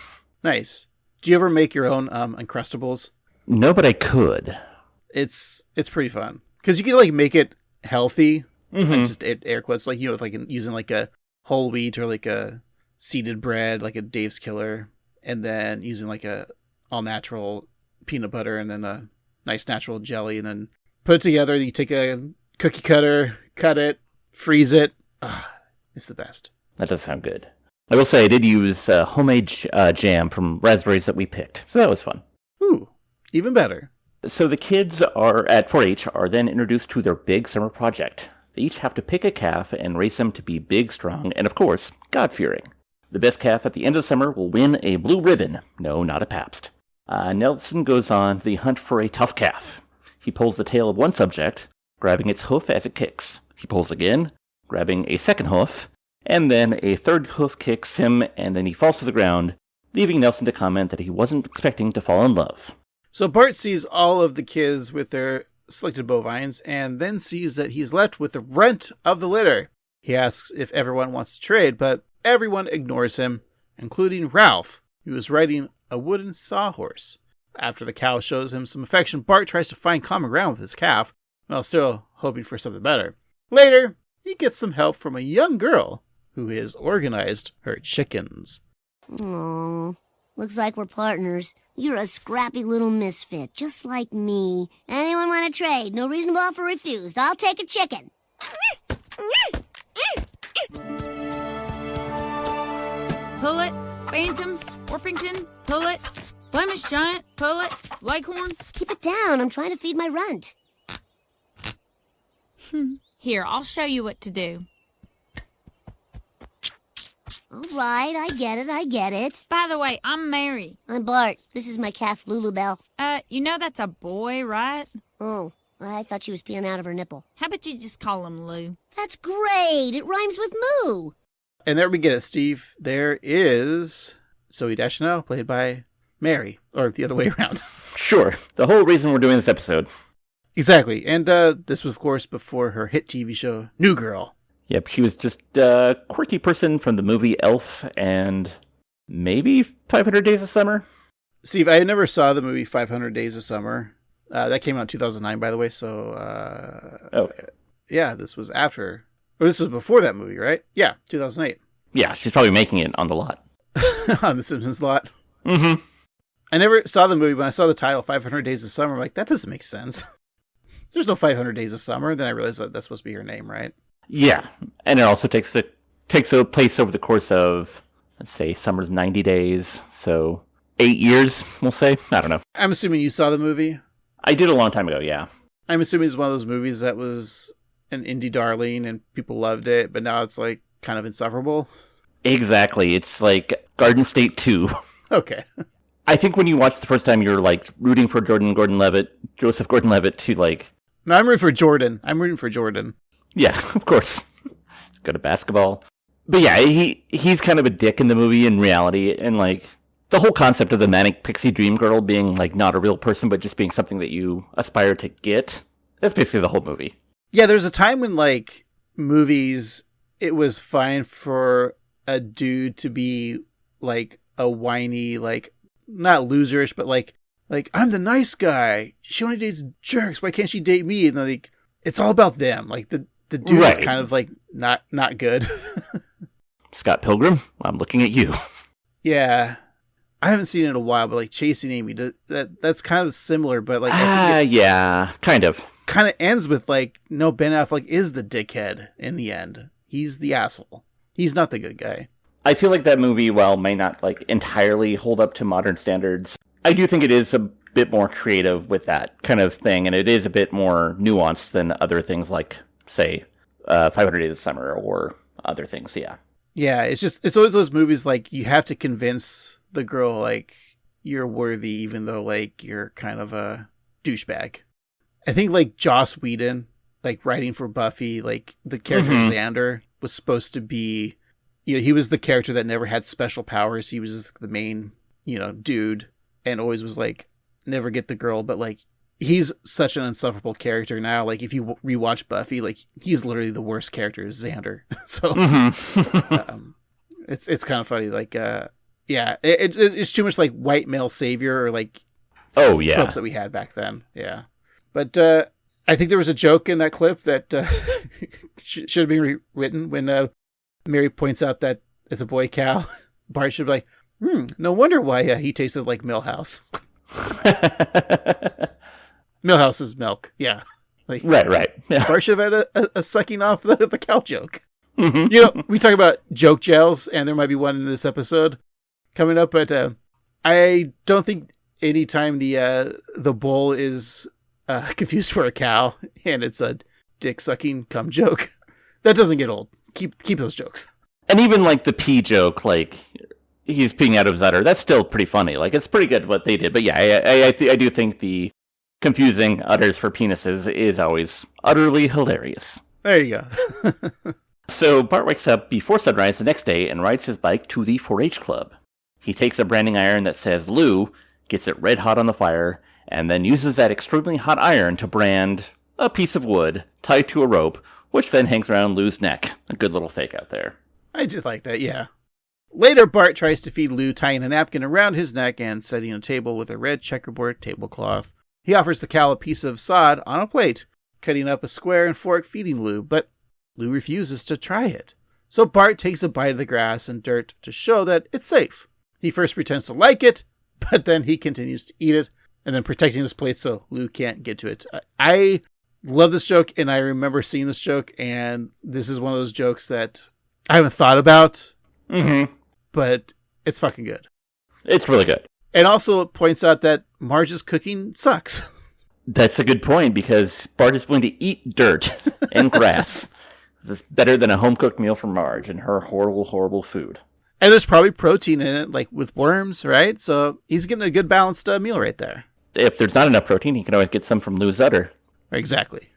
Nice. Do you ever make your own Uncrustables? No, but I could. It's pretty fun. Because you can, like, make it healthy. Mm-hmm. Like just air quotes. Like, you know, with, like, using, like, a whole wheat or, like, a seeded bread, like a Dave's Killer. And then using, like, a all-natural peanut butter and then a nice natural jelly. And then put it together. You take a cookie cutter, cut it, freeze it. It's the best. That does sound good. I will say I did use homemade jam from raspberries that we picked, so that was fun. Ooh, even better. So the kids are at 4-H are then introduced to their big summer project. They each have to pick a calf and raise them to be big, strong, and of course, God-fearing. The best calf at the end of the summer will win a blue ribbon. No, not a Pabst. Nelson goes on the hunt for a tough calf. He pulls the tail of one subject, grabbing its hoof as it kicks. He pulls again, grabbing a second hoof, and then a third hoof kicks him, and then he falls to the ground, leaving Nelson to comment that he wasn't expecting to fall in love. So Bart sees all of the kids with their selected bovines, and then sees that he's left with the runt of the litter. He asks if everyone wants to trade, but everyone ignores him, including Ralph, who is riding a wooden sawhorse. After the cow shows him some affection, Bart tries to find common ground with his calf, while still hoping for something better. Later, he gets some help from a young girl who has organized her chickens. Aw, looks like we're partners. You're a scrappy little misfit, just like me. Anyone want to trade? No reasonable offer refused. I'll take a chicken. Pullet, Bantam, Orpington, Pullet, Flemish Giant, Pullet, Leghorn. Keep it down. I'm trying to feed my runt. Here, I'll show you what to do. All right, I get it. By the way, I'm Mary. I'm Bart. This is my calf, Lulubelle. You know that's a boy, right? Oh, I thought she was peeing out of her nipple. How about you just call him Lou? That's great. It rhymes with moo. And there we get it, Steve. There is Zoe Deschanel, played by Mary, or the other way around. Sure, the whole reason we're doing this episode. Exactly. And this was, of course, before her hit TV show, New Girl. Yep, she was just a quirky person from the movie Elf and maybe 500 Days of Summer. Steve, I never saw the movie 500 Days of Summer. That came out in 2009, by the way, so... Yeah, this was after... Or this was before that movie, right? Yeah, 2008. Yeah, she's probably making it on the lot. On the Simpsons lot. Mm-hmm. I never saw the movie. When I saw the title, 500 Days of Summer, I'm like, that doesn't make sense. There's no 500 Days of Summer. Then I realized that that's supposed to be her name, right? Yeah, and it also takes a place over the course of, let's say, summer's 90 days, so 8 years, we'll say. I don't know. I'm assuming you saw the movie? I did a long time ago, yeah. I'm assuming it's one of those movies that was an indie darling and people loved it, but now it's like kind of insufferable. Exactly. It's like Garden State 2. Okay. I think when you watch the first time, you're like rooting for Joseph Gordon-Levitt to like... No, I'm rooting for Jordan. Yeah, of course. He's good at basketball. But yeah, he's kind of a dick in the movie in reality, and like the whole concept of the manic pixie dream girl being like not a real person, but just being something that you aspire to get. That's basically the whole movie. Yeah, there's a time when like movies, it was fine for a dude to be like a whiny, like not loserish, but like I'm the nice guy. She only dates jerks. Why can't she date me? And like it's all about them. Like the dude is kind of like not good. Scott Pilgrim, I'm looking at you. Yeah, I haven't seen it in a while, but like Chasing Amy, that's kind of similar. But like, yeah, kind of ends with like, no, Ben Affleck is the dickhead in the end. He's the asshole. He's not the good guy. I feel like that movie, while may not like entirely hold up to modern standards, I do think it is a bit more creative with that kind of thing, and it is a bit more nuanced than other things like, say, 500 Days of Summer or other things. Yeah, it's always those movies like you have to convince the girl like you're worthy, even though like you're kind of a douchebag. I think like Joss Whedon, like writing for Buffy, like the character Xander was supposed to be, he was the character that never had special powers. He was the main, dude, and always was like never get the girl, but like he's such an insufferable character now. Like if you rewatch Buffy, like he's literally the worst character, is Xander. So it's kind of funny. Like it's too much like white male savior or like tropes that we had back then. Yeah, but I think there was a joke in that clip that should have been rewritten when Mary points out that it's a boy cow. Bart should be like, no wonder why he tasted like Millhouse. Millhouse is milk. Yeah. Like, right. Yeah. Bart should have had a sucking off the cow joke. Mm-hmm. We talk about joke gels, and there might be one in this episode coming up, but I don't think anytime the bull is confused for a cow and it's a dick sucking cum joke, that doesn't get old. Keep those jokes. And even, like, the pee joke, like, he's peeing out of his udder, that's still pretty funny. Like, it's pretty good what they did. But yeah, I do think the confusing udders for penises is always utterly hilarious. There you go. So Bart wakes up before sunrise the next day and rides his bike to the 4-H club. He takes a branding iron that says Lou, gets it red hot on the fire, and then uses that extremely hot iron to brand a piece of wood tied to a rope, which then hangs around Lou's neck. A good little fake out there. I do like that, yeah. Later, Bart tries to feed Lou, tying a napkin around his neck and setting a table with a red checkerboard tablecloth. He offers the cow a piece of sod on a plate, cutting up a square and fork feeding Lou, but Lou refuses to try it. So Bart takes a bite of the grass and dirt to show that it's safe. He first pretends to like it, but then he continues to eat it, and then protecting his plate so Lou can't get to it. I love this joke, and I remember seeing this joke, and this is one of those jokes that I haven't thought about, but it's fucking good. It's really good. And also it points out that Marge's cooking sucks. That's a good point, because Bart is willing to eat dirt and grass. This is better than a home-cooked meal from Marge and her horrible, horrible food. And there's probably protein in it, like with worms, right? So he's getting a good balanced meal right there. If there's not enough protein, he can always get some from Lou's udder. Exactly.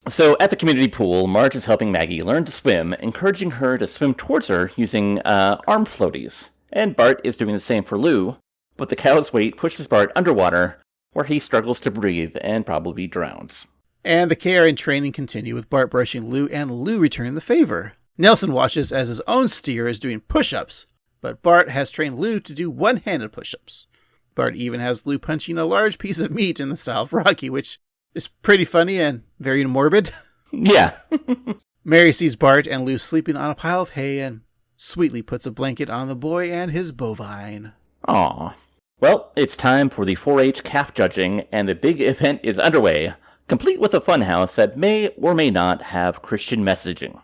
So at the community pool, Marge is helping Maggie learn to swim, encouraging her to swim towards her using arm floaties. And Bart is doing the same for Lou, but the cow's weight pushes Bart underwater, where he struggles to breathe and probably drowns. And the care and training continue, with Bart brushing Lou and Lou returning the favor. Nelson watches as his own steer is doing push-ups, but Bart has trained Lou to do one-handed push-ups. Bart even has Lou punching a large piece of meat in the style of Rocky, which is pretty funny and very morbid. Yeah. Mary sees Bart and Lou sleeping on a pile of hay and sweetly puts a blanket on the boy and his bovine. Aw. Well, it's time for the 4-H calf judging, and the big event is underway, complete with a funhouse that may or may not have Christian messaging.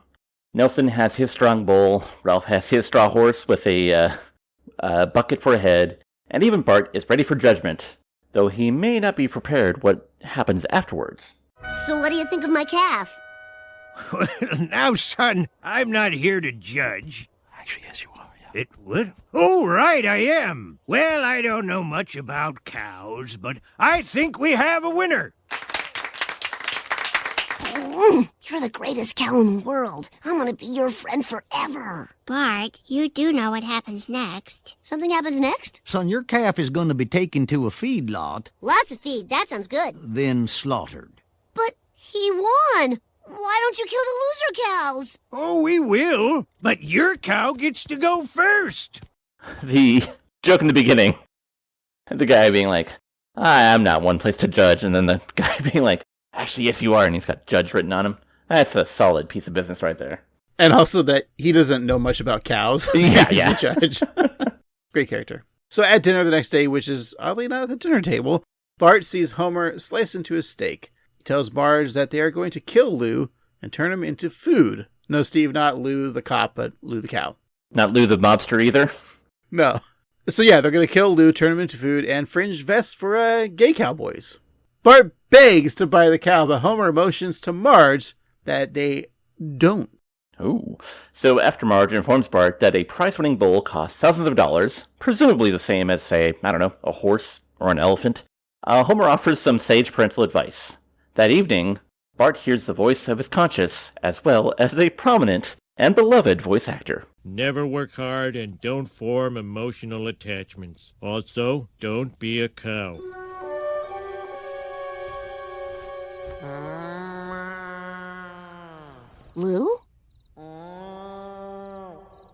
Nelson has his strong bull, Ralph has his straw horse with a bucket for a head, and even Bart is ready for judgment, though he may not be prepared what happens afterwards. So what do you think of my calf? Well, now, son, I'm not here to judge. Actually, yes, you are. Yeah. It what? Oh, right, I am. Well, I don't know much about cows, but I think we have a winner. You're the greatest cow in the world. I'm gonna be your friend forever. Bart, you do know what happens next. Something happens next? Son, your calf is going to be taken to a feedlot, Lots of feed. That sounds good. then slaughtered. But he won. Why don't you kill the loser cows? Oh, we will, but your cow gets to go first. The joke in the beginning, the guy being like, I'm not one place to judge, and then the guy being like, actually, yes, you are, and he's got judge written on him. That's a solid piece of business right there. And also that he doesn't know much about cows. Yeah, He's yeah. the judge. Great character. So at dinner the next day, which is oddly not at the dinner table, Bart sees Homer slice into his steak. He tells Marge that they are going to kill Lou and turn him into food. No, Steve, not Lou the cop, but Lou the cow. Not Lou the mobster either. No. So yeah, they're going to kill Lou, turn him into food, and fringe vests for gay cowboys. Bart begs to buy the cow, but Homer motions to Marge that they don't. Ooh. So after Marge informs Bart that a prize-winning bull costs thousands of dollars, presumably the same as, say, I don't know, a horse or an elephant, Homer offers some sage parental advice. That evening, Bart hears the voice of his conscience, as well as a prominent and beloved voice actor. Never work hard and don't form emotional attachments. Also, don't be a cow. Lou?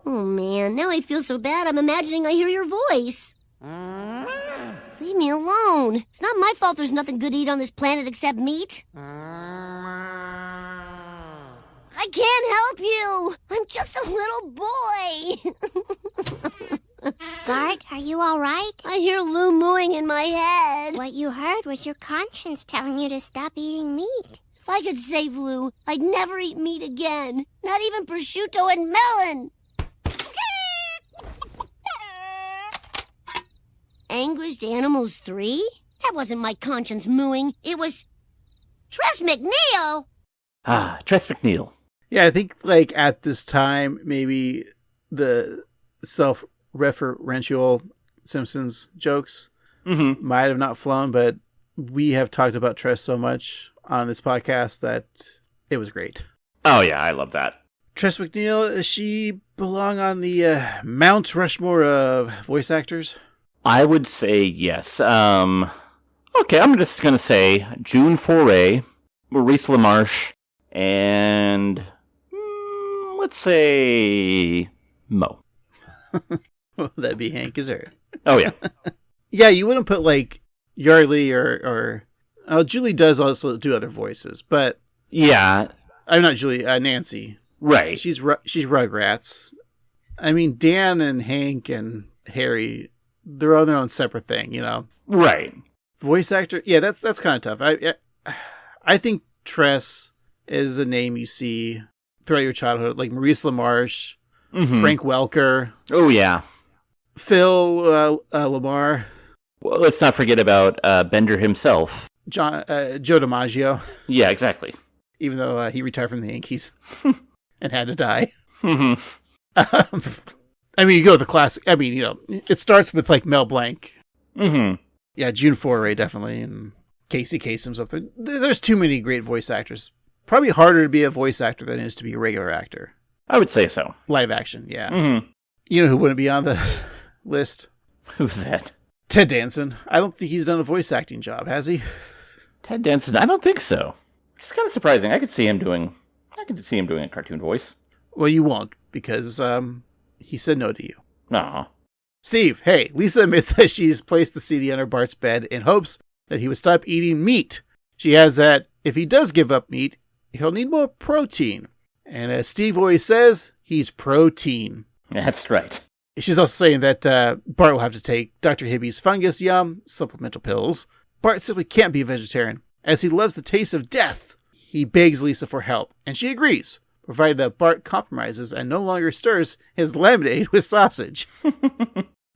Oh man, now I feel so bad I'm imagining I hear your voice. Leave me alone. It's not my fault there's nothing good to eat on this planet except meat. I can't help you. I'm just a little boy. Bart, are you all right? I hear Lou mooing in my head. What you heard was your conscience telling you to stop eating meat. If I could save Lou, I'd never eat meat again. Not even prosciutto and melon. Anguished Animals 3? That wasn't my conscience mooing. It was Tress McNeil. Ah, Tress McNeil. Yeah, I think like at this time, maybe the self-referential Simpsons jokes might have not flown, but we have talked about Tress so much on this podcast that it was great. Oh, yeah, I love that. Tress MacNeille, does she belong on the Mount Rushmore of voice actors? I would say yes. Okay, I'm just going to say June Foray, Maurice LaMarche, and let's say Mo. That'd be Hank Azaria. Oh, yeah. Yeah, you wouldn't put like Yardley or Julie does also do other voices, but yeah, I'm not Julie. Nancy, right? She's Rugrats. I mean, Dan and Hank and Harry, they're on their own separate thing, you know. Right. Voice actor, yeah, that's kind of tough. I think Tress is a name you see throughout your childhood, like Maurice LaMarche, Frank Welker. Oh yeah, Phil Lamar. Well, let's not forget about Bender himself. Joe DiMaggio. Yeah, exactly. Even though he retired from the Yankees and had to die. I mean, you go to the classic. I mean, you know, it starts with like Mel Blanc. Yeah, June Foray definitely, and Casey Kasem's up there. There's too many great voice actors. Probably harder to be a voice actor than it is to be a regular actor. I would say so. Live action, yeah. You know who wouldn't be on the list? Who's that? Ted Danson. I don't think he's done a voice acting job, has he? Ted Danson? I don't think so. It's kind of surprising. I could see him doing a cartoon voice. Well, you won't, because he said no to you. Aw. Steve, hey, Lisa admits that she's placed the CD under Bart's bed in hopes that he would stop eating meat. She adds that if he does give up meat, he'll need more protein. And as Steve always says, he's protein. That's right. She's also saying that Bart will have to take Dr. Hibby's Fungus Yum supplemental pills. Bart simply can't be a vegetarian, as he loves the taste of death. He begs Lisa for help, and she agrees, provided that Bart compromises and no longer stirs his lemonade with sausage.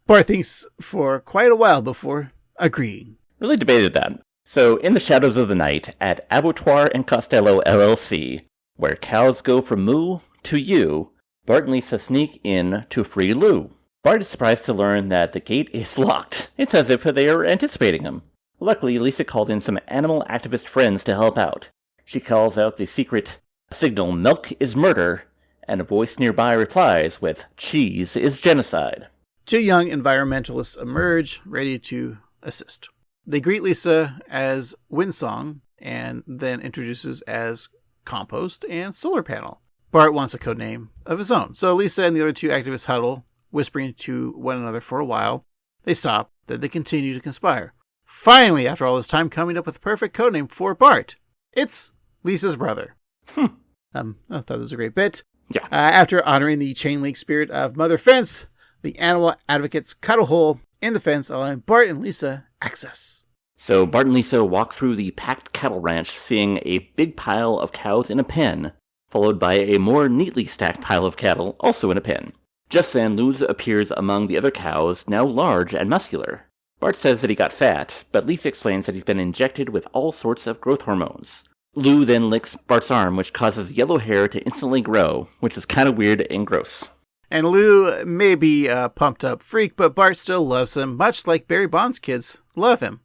Bart thinks for quite a while before agreeing. Really debated that. So, in the shadows of the night, at Abattoir and Costello LLC, where cows go from moo to you, Bart and Lisa sneak in to free Lou. Bart is surprised to learn that the gate is locked. It's as if they are anticipating him. Luckily, Lisa called in some animal activist friends to help out. She calls out the secret signal, "Milk is murder," and a voice nearby replies with, "Cheese is genocide." Two young environmentalists emerge, ready to assist. They greet Lisa as Windsong, and then introduces as Compost and Solar Panel. Bart wants a code name of his own, so Lisa and the other two activists huddle, whispering to one another for a while. They stop, then they continue to conspire. Finally, after all this time, coming up with a perfect codename for Bart. It's Lisa's brother. I thought that was a great bit. Yeah. After honoring the chain link spirit of Mother Fence, the animal advocates cut a hole in the fence, allowing Bart and Lisa access. So Bart and Lisa walk through the packed cattle ranch, seeing a big pile of cows in a pen, followed by a more neatly stacked pile of cattle, also in a pen. Just then, Lou appears among the other cows, now large and muscular. Bart says that he got fat, but Lisa explains that he's been injected with all sorts of growth hormones. Lou then licks Bart's arm, which causes yellow hair to instantly grow, which is kind of weird and gross. And Lou may be a pumped-up freak, but Bart still loves him, much like Barry Bond's kids love him.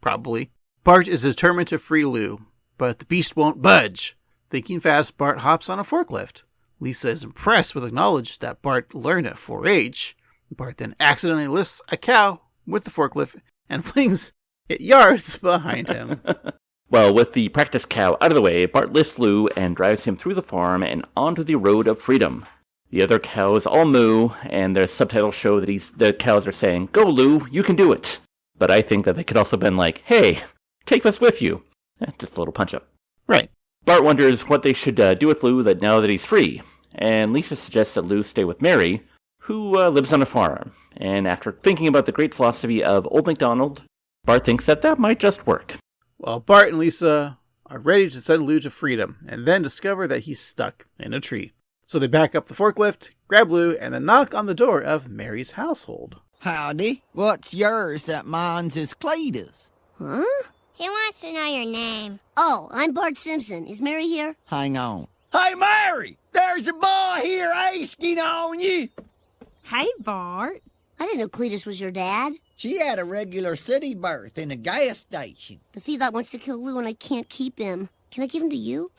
Probably. Bart is determined to free Lou, but the beast won't budge. Thinking fast, Bart hops on a forklift. Lisa is impressed with the knowledge that Bart learned at 4-H. Bart then accidentally lifts a cow with the forklift and flings it yards behind him. Well, with the practice cow out of the way, Bart lifts Lou and drives him through the farm and onto the road of freedom. The other cows all moo, and their subtitles show that the cows are saying, "Go, Lou, you can do it." But I think that they could also have been like, "Hey, take us with you." Just a little punch-up. Right. Bart wonders what they should do with Lou now that he's free, and Lisa suggests that Lou stay with Mary, who lives on a farm. And after thinking about the great philosophy of Old MacDonald, Bart thinks that might just work. Well, Bart and Lisa are ready to send Lou to freedom, and then discover that he's stuck in a tree. So they back up the forklift, grab Lou, and then knock on the door of Mary's household. Howdy. What's yours that mine's is Cletus? Huh? He wants to know your name. Oh, I'm Bart Simpson. Is Mary here? Hang on. Hey, Mary! There's a boy here asking on you. Hey, Bart. I didn't know Cletus was your dad. She had a regular city birth in a gas station. The feedlot wants to kill Lou and I can't keep him. Can I give him to you?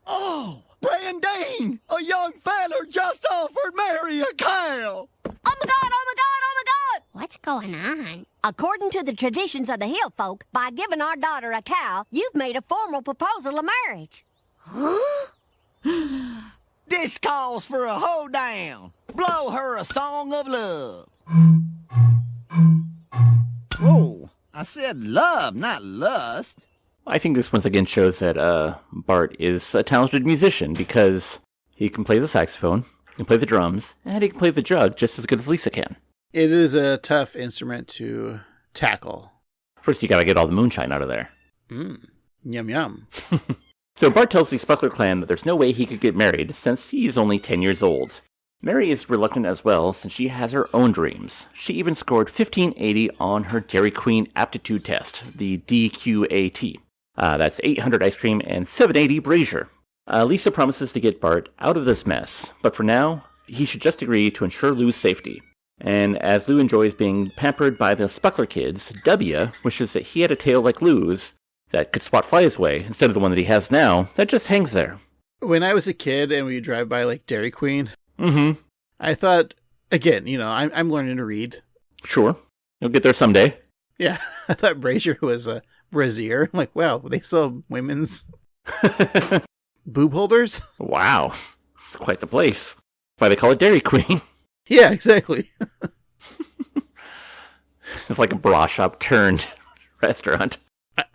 Oh, Brandine! A young feller just offered Mary a cow. Oh my God, oh my God, oh my God! What's going on? According to the traditions of the hill folk, by giving our daughter a cow, you've made a formal proposal of marriage. This calls for a hoedown. Blow her a song of love. Oh, I said love, not lust. I think this once again shows that Bart is a talented musician because he can play the saxophone, he can play the drums, and he can play the jug just as good as Lisa can. It is a tough instrument to tackle. First, you gotta get all the moonshine out of there. Yum yum. So Bart tells the Spuckler clan that there's no way he could get married since he's only 10 years old. Mary is reluctant as well since she has her own dreams. She even scored 1580 on her Dairy Queen aptitude test, the DQAT. That's 800 ice cream and 780 brazier. Lisa promises to get Bart out of this mess, but for now, he should just agree to ensure Lou's safety. And as Lou enjoys being pampered by the Spuckler kids, W wishes that he had a tail like Lou's that could swat flies away instead of the one that he has now that just hangs there. When I was a kid and we drive by like Dairy Queen, I thought, again, I'm learning to read. Sure. You'll get there someday. Yeah, I thought brazier was a brazier. I'm like, wow, they sell women's boob holders? Wow. It's quite the place. That's why they call it Dairy Queen. Yeah, exactly. It's like a bra shop turned restaurant.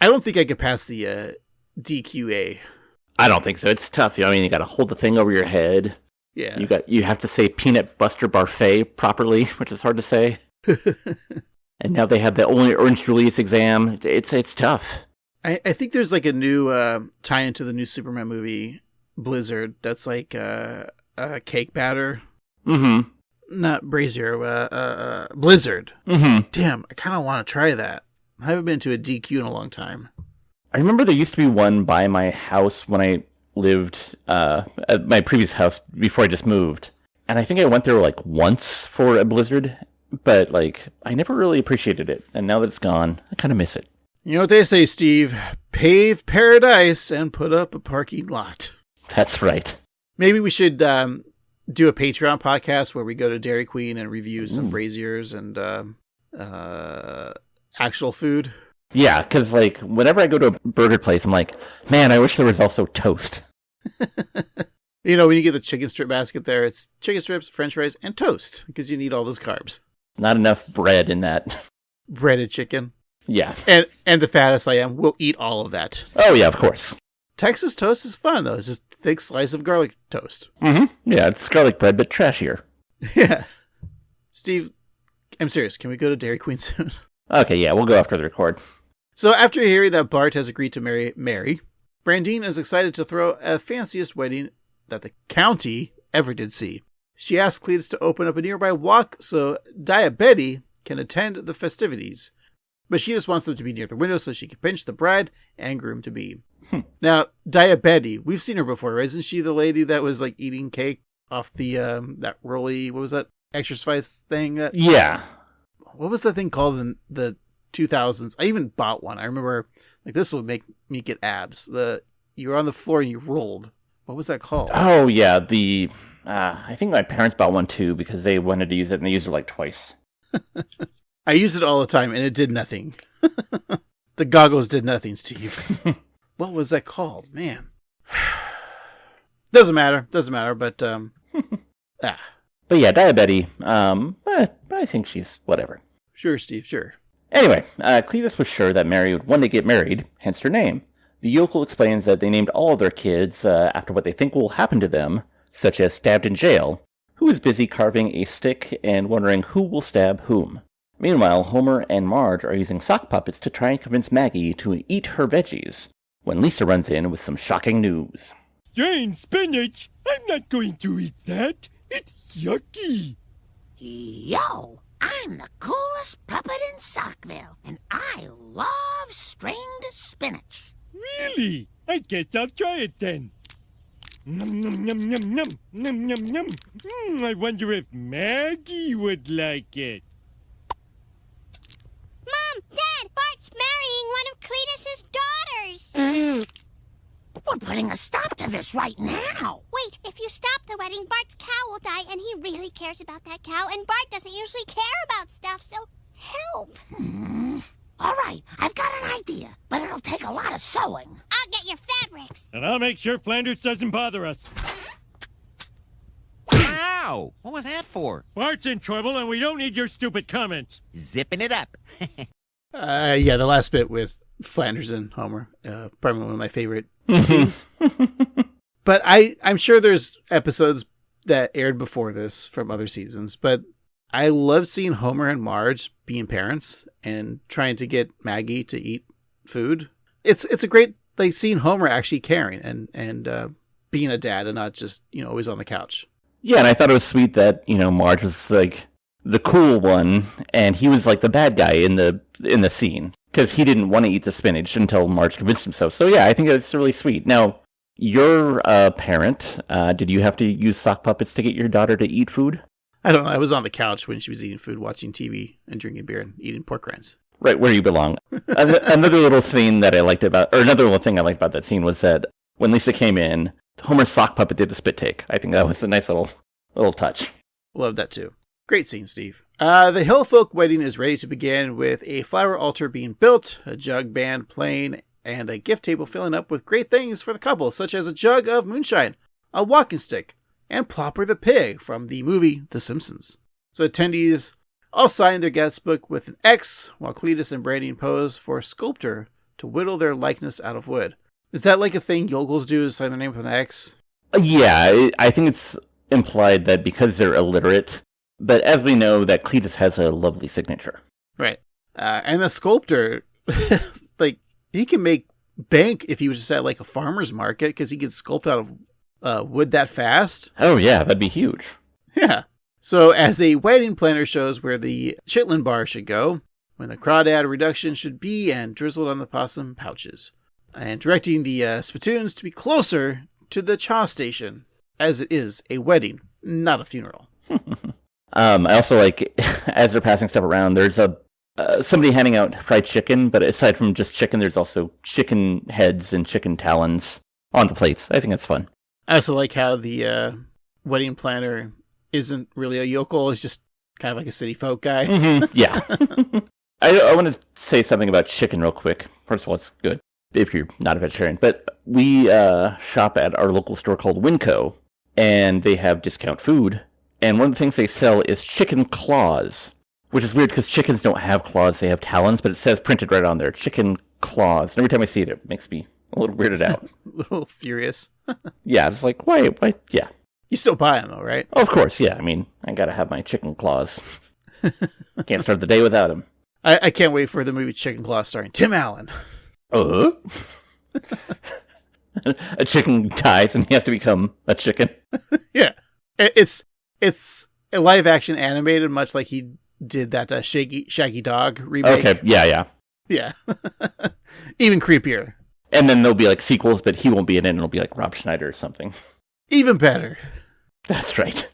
I don't think I could pass the DQA. I don't think so. It's tough. I mean, you got to hold the thing over your head. Yeah. You have to say peanut buster parfait properly, which is hard to say. And now they have the only Orange Julius exam. It's tough. I think there's like a new tie into the new Superman movie, Blizzard. That's like a cake batter. Not brazier. Blizzard. Damn, I kind of want to try that. I haven't been to a DQ in a long time. I remember there used to be one by my house when I lived at my previous house before I just moved. And I think I went there like once for a Blizzard, but like I never really appreciated it. And now that it's gone, I kind of miss it. You know what they say, Steve? Pave paradise and put up a parking lot. That's right. Maybe we should do a Patreon podcast where we go to Dairy Queen and review some braziers and actual food. Yeah, because like whenever I go to a burger place, I'm like, man, I wish there was also toast. When you get the chicken strip basket there, it's chicken strips, french fries, and toast because you need all those carbs. Not enough bread in that. Breaded chicken. Yeah. And the fattest I am will eat all of that. Oh, yeah, of course. Texas toast is fun, though. It's just a thick slice of garlic toast. Yeah, it's garlic bread, but trashier. Yeah. Steve, I'm serious. Can we go to Dairy Queen soon? Okay, yeah, we'll go after the record. So after hearing that Bart has agreed to marry Mary, Brandine is excited to throw a fanciest wedding that the county ever did see. She asks Cletus to open up a nearby walk so Betty can attend the festivities. But she just wants them to be near the window so she can pinch the bride and groom-to-be. Now, Betty, we've seen her before, right? Isn't she the lady that was like eating cake off the, that rolly, what was that, exercise thing? Yeah. What was that thing called in the 2000s? I even bought one. I remember, like, this would make me get abs. You were on the floor and you rolled. What was that called? Oh, yeah, I think my parents bought one too because they wanted to use it and they used it like twice. I used it all the time and it did nothing. The goggles did nothing, Steve. What was that called? Man. Doesn't matter, but, But yeah, Betty, I think she's whatever. Sure, Steve, sure. Anyway, Cletus was sure that Mary would one day get married, hence her name. The yokel explains that they named all of their kids after what they think will happen to them, such as stabbed in jail, who is busy carving a stick and wondering who will stab whom. Meanwhile, Homer and Marge are using sock puppets to try and convince Maggie to eat her veggies, when Lisa runs in with some shocking news. Strange spinach! I'm not going to eat that! It's yucky! Yo, I'm the coolest puppet in Sockville, and I love stringed spinach. Really? I guess I'll try it then. Num, num, num, num, num, num, num, num. I wonder if Maggie would like it. Mom, Dad, Bart's marrying one of Cletus's daughters. We're putting a stop to this right now. Wait, if you stop the wedding, Bart's cow will die, and he really cares about that cow, and Bart doesn't usually care about stuff, so help. All right, I've got an idea, but it'll take a lot of sewing. I'll get your fabrics. And I'll make sure Flanders doesn't bother us. Ow! What was that for? Bart's in trouble, and we don't need your stupid comments. Zipping it up. Yeah, the last bit with Flanders and Homer, probably one of my favorite scenes. But I'm sure there's episodes that aired before this from other seasons, but I love seeing Homer and Marge being parents and trying to get Maggie to eat food. It's a great, like, seeing Homer actually caring and being a dad and not just, always on the couch. Yeah, and I thought it was sweet that, Marge was like the cool one and he was like the bad guy in the scene because he didn't want to eat the spinach until Marge convinced him so. So yeah, I think it's really sweet. Now, you're a parent. Did you have to use sock puppets to get your daughter to eat food? I don't know. I was on the couch when she was eating food, watching TV and drinking beer and eating pork rinds. Right where you belong. Another little scene that I liked about, or another little thing I liked about that scene was that when Lisa came in, Homer's sock puppet did a spit take. I think that was a nice little touch. Love that too. Great scene, Steve. The Hillfolk wedding is ready to begin with a flower altar being built, a jug band playing, and a gift table filling up with great things for the couple, such as a jug of moonshine, a walking stick, and Plopper the pig from the movie The Simpsons. So attendees all sign their guest book with an X, while Cletus and Brandy pose for a sculptor to whittle their likeness out of wood. Is that like a thing yokels do, is sign their name with an X? Yeah, I think it's implied that because they're illiterate, but as we know, that Cletus has a lovely signature. Right. And the sculptor, like, he can make bank if he was just at like a farmer's market because he can sculpt out of wood that fast. Oh yeah, that'd be huge. Yeah. So as a wedding planner shows where the chitlin bar should go, when the crawdad reduction should be, and drizzled on the possum pouches, and directing the spittoons to be closer to the chaw station, as it is a wedding, not a funeral. I also like, as they're passing stuff around, there's somebody handing out fried chicken, but aside from just chicken, there's also chicken heads and chicken talons on the plates. I think that's fun. I also like how the wedding planner isn't really a yokel. He's just kind of like a city folk guy. Mm-hmm. Yeah. I want to say something about chicken real quick. First of all, it's good if you're not a vegetarian. But we shop at our local store called Winco, and they have discount food. And one of the things they sell is chicken claws, which is weird because chickens don't have claws. They have talons, but it says printed right on there, chicken claws. And every time I see it, it makes me a little weirded out. A little furious. Yeah, it's like, why? Yeah. You still buy them, though, right? Oh, of course, yeah. I mean, I gotta have my chicken claws. Can't start the day without them. I can't wait for the movie Chicken Claws starring Tim Allen. A chicken dies and he has to become a chicken. Yeah. It's a live-action animated, much like he did that Shaggy Dog remake. Okay, yeah. Yeah. Even creepier. And then there'll be like sequels, but he won't be in it, and it'll be like Rob Schneider or something. Even better. That's right.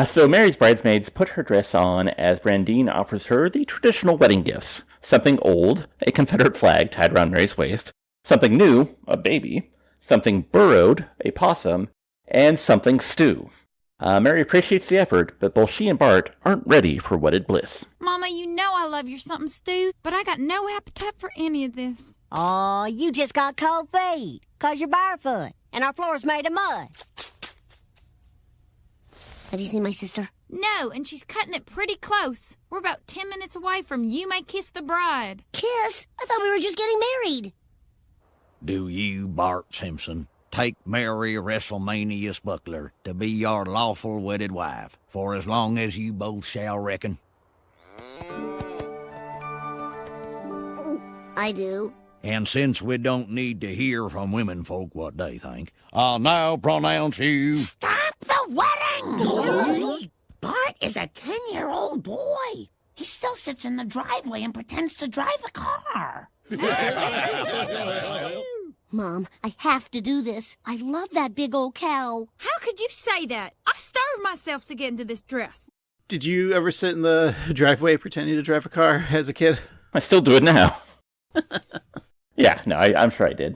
So Mary's bridesmaids put her dress on as Brandine offers her the traditional wedding gifts. Something old, a Confederate flag tied around Mary's waist. Something new, a baby. Something burrowed, a possum. And something stew. Mary appreciates the effort, but both she and Bart aren't ready for wedded bliss. Mama, you know I love your something stew, but I got no appetite for any of this. Aw, you just got cold feet, 'cause you're barefoot, and our floor's made of mud. Have you seen my sister? No, and she's cutting it pretty close. We're about 10 minutes away from You May Kiss the Bride. Kiss? I thought we were just getting married. Do you, Bart Simpson, take Mary WrestleMania's Buckler to be your lawful wedded wife, for as long as you both shall reckon? I do. And since we don't need to hear from women folk what they think, I'll now pronounce you... Stop the wedding! Bart is a 10-year-old boy. He still sits in the driveway and pretends to drive a car. Mom, I have to do this. I love that big old cow. How could you say that? I starved myself to get into this dress. Did you ever sit in the driveway pretending to drive a car as a kid? I still do it now. Yeah, no, I'm sure I did.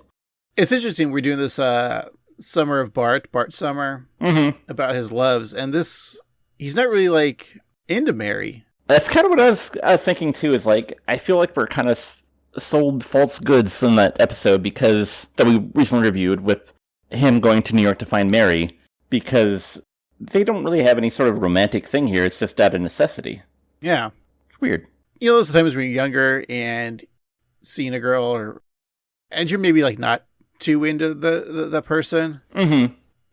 It's interesting. We're doing this Summer of Bart Summer, about his loves. And this, he's not really like into Mary. That's kind of what I was thinking too, is like, I feel like we're kind of sold false goods in that episode that we recently reviewed with him going to New York to find Mary, because they don't really have any sort of romantic thing here. It's just out of necessity. Yeah. It's weird. You know, those times when you're younger and seeing a girl, and you're maybe like not too into the person,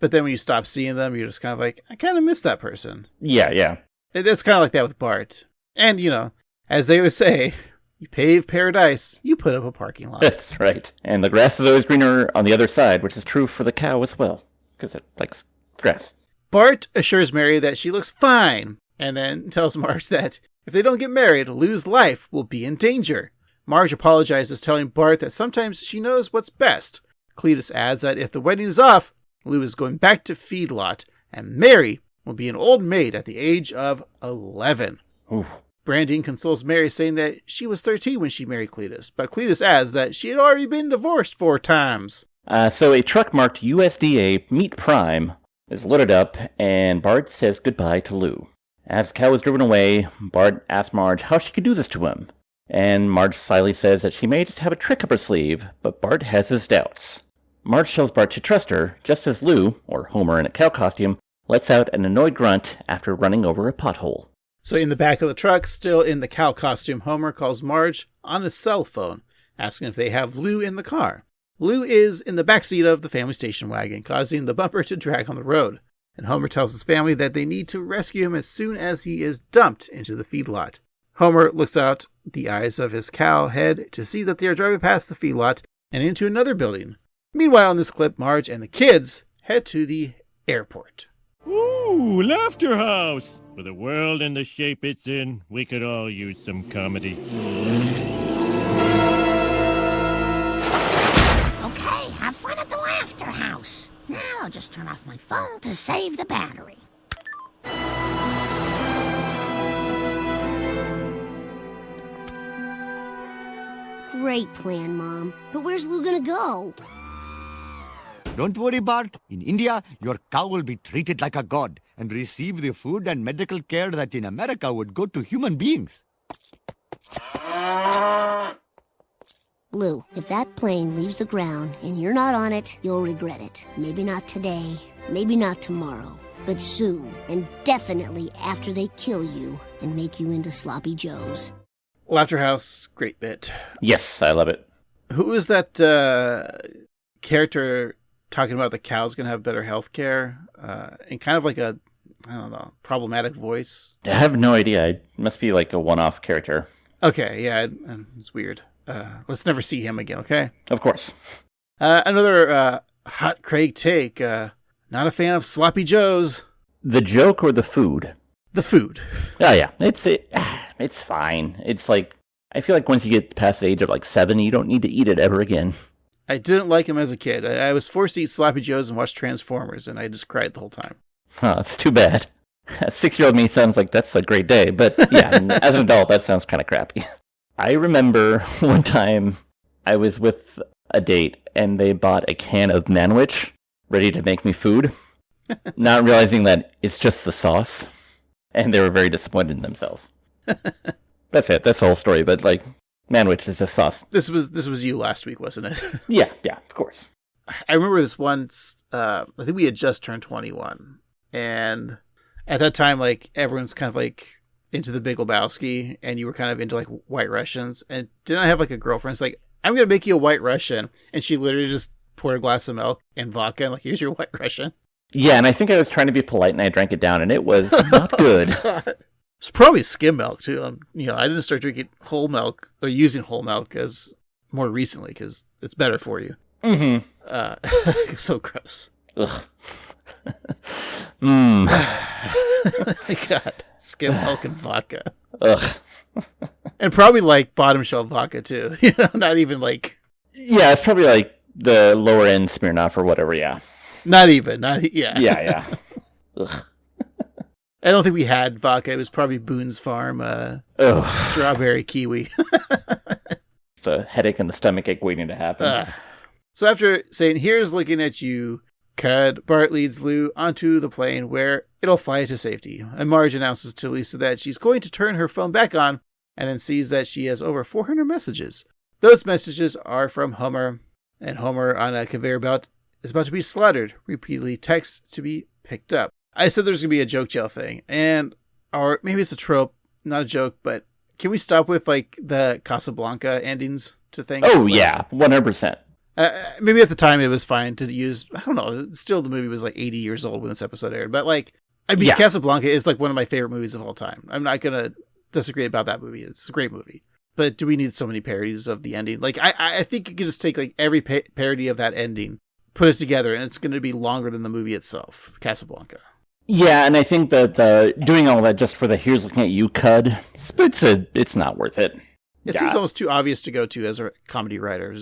but then when you stop seeing them, you're just kind of like, I kind of miss that person. Yeah. It's kind of like that with Bart. And, you know, as they would say, you pave paradise, you put up a parking lot. That's right. And the grass is always greener on the other side, which is true for the cow as well, because it likes grass. Bart assures Mary that she looks fine, and then tells Marge that if they don't get married, Lou's life will be in danger. Marge apologizes, telling Bart that sometimes she knows what's best. Cletus adds that if the wedding is off, Lou is going back to feedlot, and Mary will be an old maid at the age of 11. Oof. Brandine consoles Mary, saying that she was 13 when she married Cletus, but Cletus adds that she had already been divorced 4 times. So a truck marked USDA Meat Prime is loaded up, and Bart says goodbye to Lou. As the cow is driven away, Bart asks Marge how she could do this to him, and Marge slyly says that she may just have a trick up her sleeve, but Bart has his doubts. Marge tells Bart to trust her, just as Lou, or Homer in a cow costume, lets out an annoyed grunt after running over a pothole. So in the back of the truck, still in the cow costume, Homer calls Marge on his cell phone, asking if they have Lou in the car. Lou is in the backseat of the family station wagon, causing the bumper to drag on the road. And Homer tells his family that they need to rescue him as soon as he is dumped into the feedlot. Homer looks out the eyes of his cow head to see that they are driving past the feedlot and into another building. Meanwhile, in this clip, Marge and the kids head to the airport. Ooh, Laughter House! For the world and the shape it's in, we could all use some comedy. Okay, have fun at the Laughter House. Now I'll just turn off my phone to save the battery. Great plan, Mom. But where's Lou gonna go? Don't worry, Bart. In India, your cow will be treated like a god and receive the food and medical care that in America would go to human beings. Lou, if that plane leaves the ground and you're not on it, you'll regret it. Maybe not today, maybe not tomorrow, but soon, and definitely after they kill you and make you into sloppy joes. Laughter House, great bit. Yes, I love it. Who is that character talking about the cow's going to have better health care and kind of like a, I don't know, problematic voice? I have no idea. It must be like a one-off character. Okay, yeah, it's weird. Let's never see him again, okay? Of course. Another hot Craig take. Not a fan of sloppy joes. The joke or the food? The food. Oh, yeah. It's fine. It's like, I feel like once you get past the age of like 7, you don't need to eat it ever again. I didn't like him as a kid. I was forced to eat sloppy joes and watch Transformers, and I just cried the whole time. Oh, that's too bad. 6-year-old me sounds like that's a great day, but yeah, as an adult, that sounds kind of crappy. I remember one time I was with a date, and they bought a can of Manwich ready to make me food, not realizing that it's just the sauce, and they were very disappointed in themselves. That's it. That's the whole story, but like, Manwich is just sauce. This was you last week, wasn't it? Yeah, of course. I remember this once, I think we had just turned 21, and at that time, like, everyone's kind of like into the Big Lebowski, and you were kind of into like White Russians, and didn't I have like a girlfriend? It's like, I'm going to make you a White Russian, and she literally just poured a glass of milk and vodka, and like, here's your White Russian. Yeah, and I think I was trying to be polite, and I drank it down, and it was not good. It's probably skim milk too. I didn't start drinking whole milk or using whole milk as more recently because it's better for you. Mm-hmm. So gross. Ugh. My God, skim milk and vodka. Ugh. And probably like bottom shelf vodka too. Not even like. Yeah, it's probably like The lower end Smirnoff or whatever, yeah. Not even. Yeah. Yeah. Ugh. I don't think we had vodka. It was probably Boone's Farm strawberry kiwi. It's a headache and the stomach ache waiting to happen. So after saying, here's looking at you, Cud, Bart leads Lou onto the plane where it'll fly to safety. And Marge announces to Lisa that she's going to turn her phone back on and then sees that she has over 400 messages. Those messages are from Homer, and Homer on a conveyor belt is about to be slaughtered, repeatedly texts to be picked up. I said there's going to be a joke jail thing, or maybe it's a trope, not a joke, but can we stop with like the Casablanca endings to things? Oh, yeah, 100%. Maybe at the time it was fine to use. I don't know. Still, the movie was like 80 years old when this episode aired. But like, I mean, Casablanca is like one of my favorite movies of all time. I'm not going to disagree about that movie. It's a great movie. But do we need so many parodies of the ending? Like, I think you could just take like every parody of that ending, put it together, and it's going to be longer than the movie itself, Casablanca. Yeah, and I think that doing all that just for the here's looking at you, Cud, it's not worth it. It seems almost too obvious to go to as a comedy writer.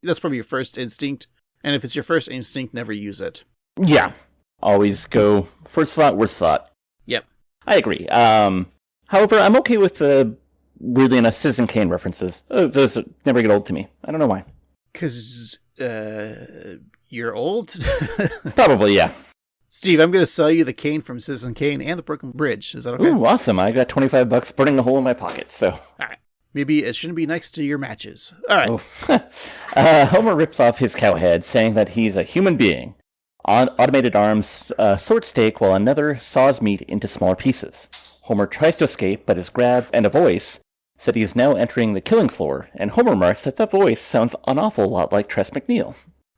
That's probably your first instinct. And if it's your first instinct, never use it. Yeah. Always go first thought, worst thought. Yep. I agree. However, I'm okay with the, weirdly enough, Citizen Kane references. Those never get old to me. I don't know why. Because you're old? Probably, yeah. Steve, I'm going to sell you the cane from Citizen Kane and the Brooklyn Bridge. Is that okay? Ooh, awesome. I got $25 burning a hole in my pocket, so. All right. Maybe it shouldn't be next to your matches. All right. Oh. Homer rips off his cow head, saying that he's a human being. Automated arms sort steak while another saws meat into smaller pieces. Homer tries to escape, but is grabbed, and a voice said he is now entering the killing floor, and Homer remarks that voice sounds an awful lot like Tress MacNeille.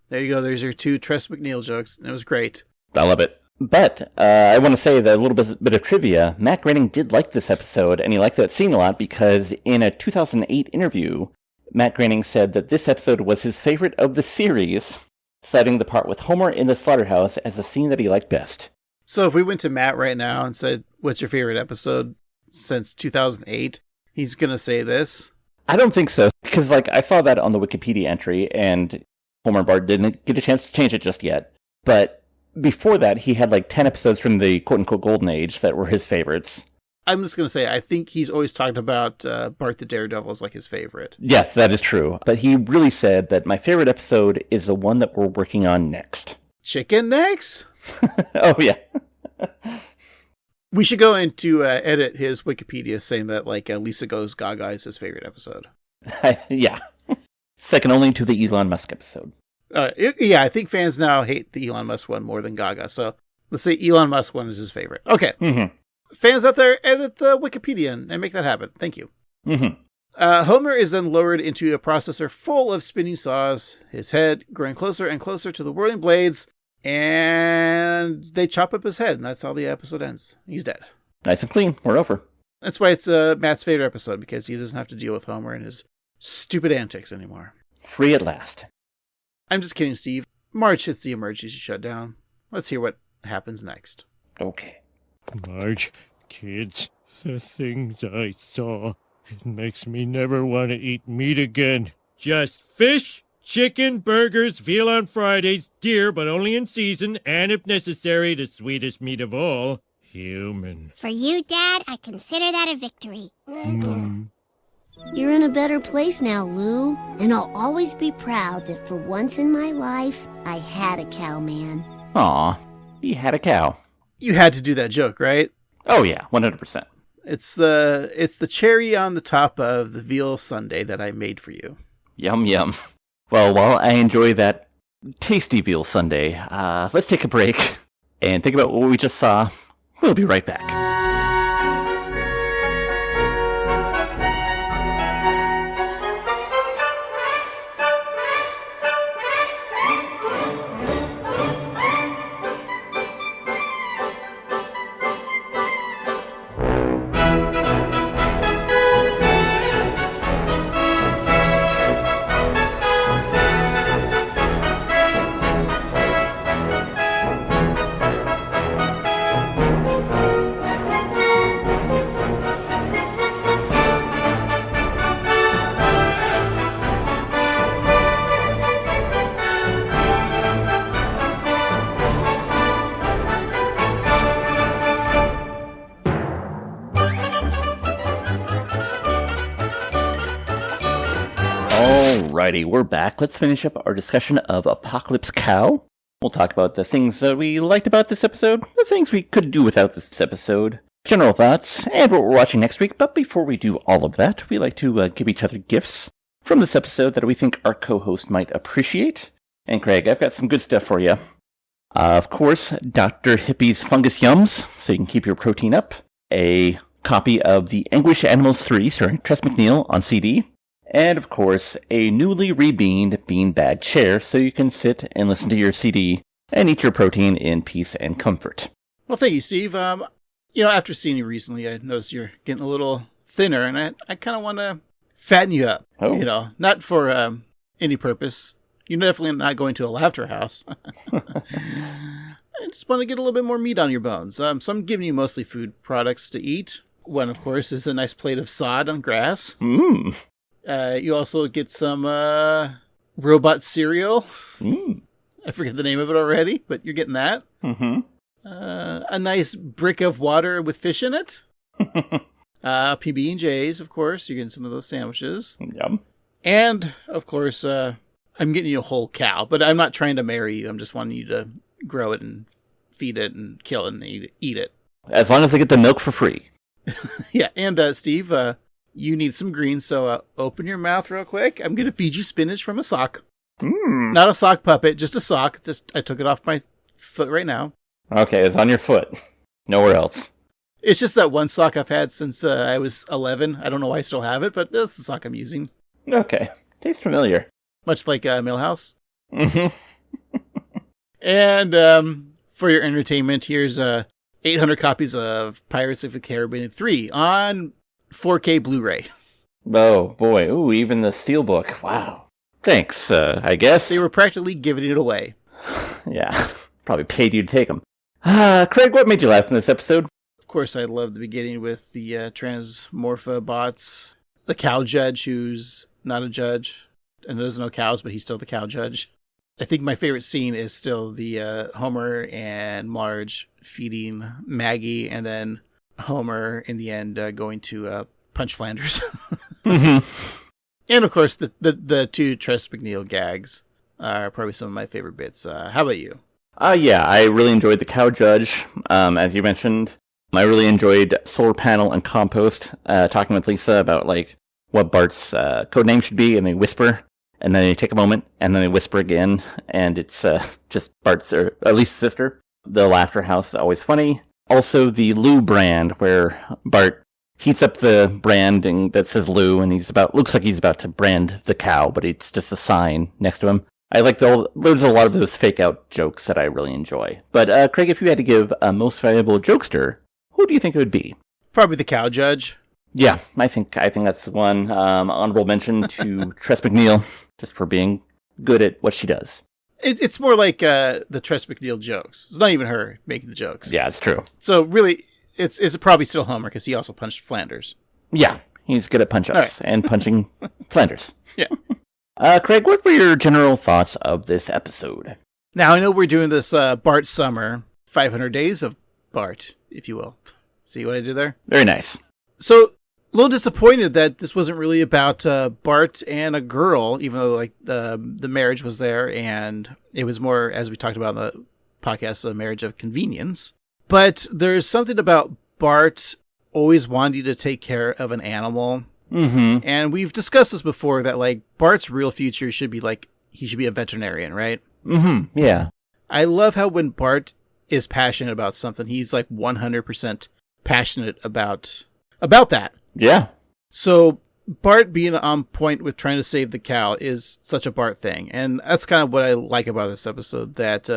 There you go. There's your 2 Tress MacNeille jokes. It was great. I love it. But I want to say that a little bit of trivia. Matt Groening did like this episode, and he liked that scene a lot because in a 2008 interview, Matt Groening said that this episode was his favorite of the series, citing the part with Homer in the slaughterhouse as the scene that he liked best. So if we went to Matt right now and said, what's your favorite episode since 2008, he's going to say this? I don't think so, because I saw that on the Wikipedia entry, and Homer and Bart didn't get a chance to change it just yet. But before that, he had 10 episodes from the quote-unquote golden age that were his favorites. I'm just going to say, I think he's always talked about Bart the Daredevil as his favorite. Yes, that is true. But he really said that my favorite episode is the one that we're working on next. Chicken necks? Oh, yeah. We should go into edit his Wikipedia saying that Lisa Goes Gaga is his favorite episode. Yeah. Second only to the Elon Musk episode. Yeah, I think fans now hate the Elon Musk one more than Gaga. So let's say Elon Musk one is his favorite. Okay. Mm-hmm. Fans out there, edit the Wikipedia and make that happen. Thank you. Mm-hmm. Homer is then lowered into a processor full of spinning saws, his head growing closer and closer to the whirling blades, and they chop up his head, and that's how the episode ends. He's dead. Nice and clean. We're over. That's why it's Matt's favorite episode, because he doesn't have to deal with Homer and his stupid antics anymore. Free at last. I'm just kidding, Steve. Marge hits the emergency shutdown. Let's hear what happens next. Okay. Marge, kids, the things I saw, it makes me never want to eat meat again. Just fish, chicken, burgers, veal on Fridays, deer, but only in season, and if necessary, the sweetest meat of all, human. For you, Dad, I consider that a victory. You're in a better place now, Lou, and I'll always be proud that for once in my life, I had a cow man. Aw, he had a cow. You had to do that joke, right? Oh yeah, 100%. It's the cherry on the top of the veal sundae that I made for you. Yum, yum. Well, while I enjoy that tasty veal sundae, let's take a break and think about what we just saw. We'll be right back. Alrighty, we're back. Let's finish up our discussion of Apocalypse Cow. We'll talk about the things that we liked about this episode, the things we could do without this episode, general thoughts, and what we're watching next week. But before we do all of that, we like to give each other gifts from this episode that we think our co-host might appreciate. And Craig, I've got some good stuff for you. Of course, Dr. Hippie's Fungus Yums, so you can keep your protein up. A copy of The Anguish Animals 3, starring Tress MacNeille on CD. And, of course, a newly rebeaned beanbag chair, so you can sit and listen to your CD and eat your protein in peace and comfort. Well, thank you, Steve. After seeing you recently, I noticed you're getting a little thinner, and I kind of want to fatten you up. Oh. Not for any purpose. You're definitely not going to a laughter house. I just want to get a little bit more meat on your bones. So I'm giving you mostly food products to eat. One, of course, is a nice plate of sod on grass. Mmm. You also get some robot cereal. Mm. I forget the name of it already, but you're getting that. Mm-hmm. A nice brick of water with fish in it. PB&Js, of course. You're getting some of those sandwiches. Yum. And, of course, I'm getting you a whole cow, but I'm not trying to marry you. I'm just wanting you to grow it and feed it and kill it and eat it. As long as I get the milk for free. Yeah, and Steve, you need some greens, so open your mouth real quick. I'm going to feed you spinach from a sock. Mm. Not a sock puppet, just a sock. I took it off my foot right now. Okay, it's on your foot. Nowhere else. It's just that one sock I've had since I was 11. I don't know why I still have it, but that's the sock I'm using. Okay. Tastes familiar. Much like Millhouse. Mm-hmm. And for your entertainment, here's 800 copies of Pirates of the Caribbean 3 on 4K Blu-ray. Oh, boy. Ooh, even the Steelbook. Wow. Thanks, I guess. They were practically giving it away. Yeah. Probably paid you to take them. Craig, what made you laugh in this episode? Of course, I love the beginning with the Transmorpha bots. The cow judge, who's not a judge and doesn't know cows, but he's still the cow judge. I think my favorite scene is still the Homer and Marge feeding Maggie, and then Homer, in the end, going to punch Flanders. Mm-hmm. And, of course, the two Tress MacNeille gags are probably some of my favorite bits. How about you? Yeah, I really enjoyed the cow judge, as you mentioned. I really enjoyed Solar Panel and Compost, talking with Lisa about, what Bart's code name should be, and they whisper, and then they take a moment, and then they whisper again, and it's just Bart's, or at least sister. The Laughter House is always funny. Also, the Lou brand, where Bart heats up the branding that says Lou, and looks like he's about to brand the cow, but it's just a sign next to him. I like there's a lot of those fake out jokes that I really enjoy. But, Craig, if you had to give a most valuable jokester, who do you think it would be? Probably the cow judge. Yeah, I think that's one. Honorable mention to Tress MacNeille, just for being good at what she does. It's more like the Tress MacNeille jokes. It's not even her making the jokes. Yeah, it's true. So really, it's probably still Homer, because he also punched Flanders. Yeah, he's good at punch-ups and punching Flanders. Yeah. Craig, what were your general thoughts of this episode? Now, I know we're doing this Bart Summer, 500 Days of Bart, if you will. See what I did there? Very nice. So, a little disappointed that this wasn't really about Bart and a girl, even though the marriage was there, and it was more, as we talked about in the podcast, a marriage of convenience. But there's something about Bart always wanting to take care of an animal. Mm-hmm. And we've discussed this before, that Bart's real future should be he should be a veterinarian, right? Mm-hmm. Yeah. I love how when Bart is passionate about something, he's 100% passionate about that. Yeah. So Bart being on point with trying to save the cow is such a Bart thing. And that's kind of what I like about this episode, that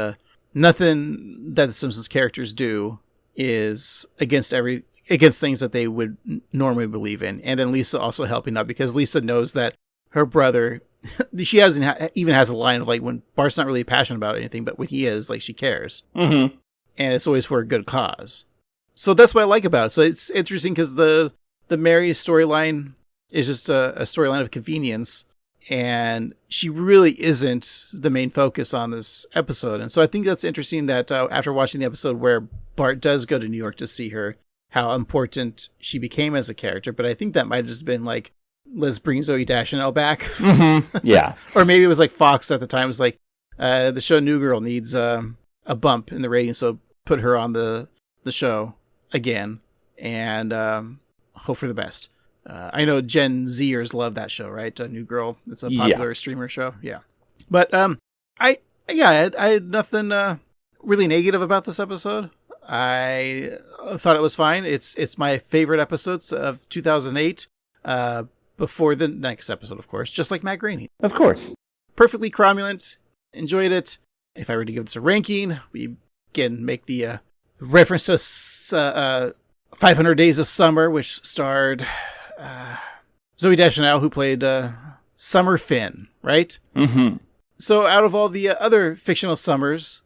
nothing that the Simpsons characters do is against things that they would normally believe in. And then Lisa also helping out, because Lisa knows that her brother, she even has a line of when Bart's not really passionate about anything, but when he is, she cares. Mm-hmm. And it's always for a good cause. So that's what I like about it. So it's interesting because the Mary storyline is just a storyline of convenience, and she really isn't the main focus on this episode. And so I think that's interesting that after watching the episode where Bart does go to New York to see her, how important she became as a character. But I think that might have just been let's bring Zoe Deschanel back. Mm-hmm. Yeah. Or maybe it was like Fox at the time was like, the show New Girl needs a bump in the ratings, so put her on the show again and hope for the best. I know Gen Zers love that show, right? New Girl. It's a popular streamer show. Yeah. But I had nothing really negative about this episode. I thought it was fine. It's my favorite episodes of 2008. Before the next episode, of course, just like Matt Groening. Of course. Perfectly cromulent. Enjoyed it. If I were to give this a ranking, we again make the reference to 500 Days of Summer, which starred Zoe Deschanel, who played Summer Finn, right? Mm-hmm. So out of all the other fictional summers,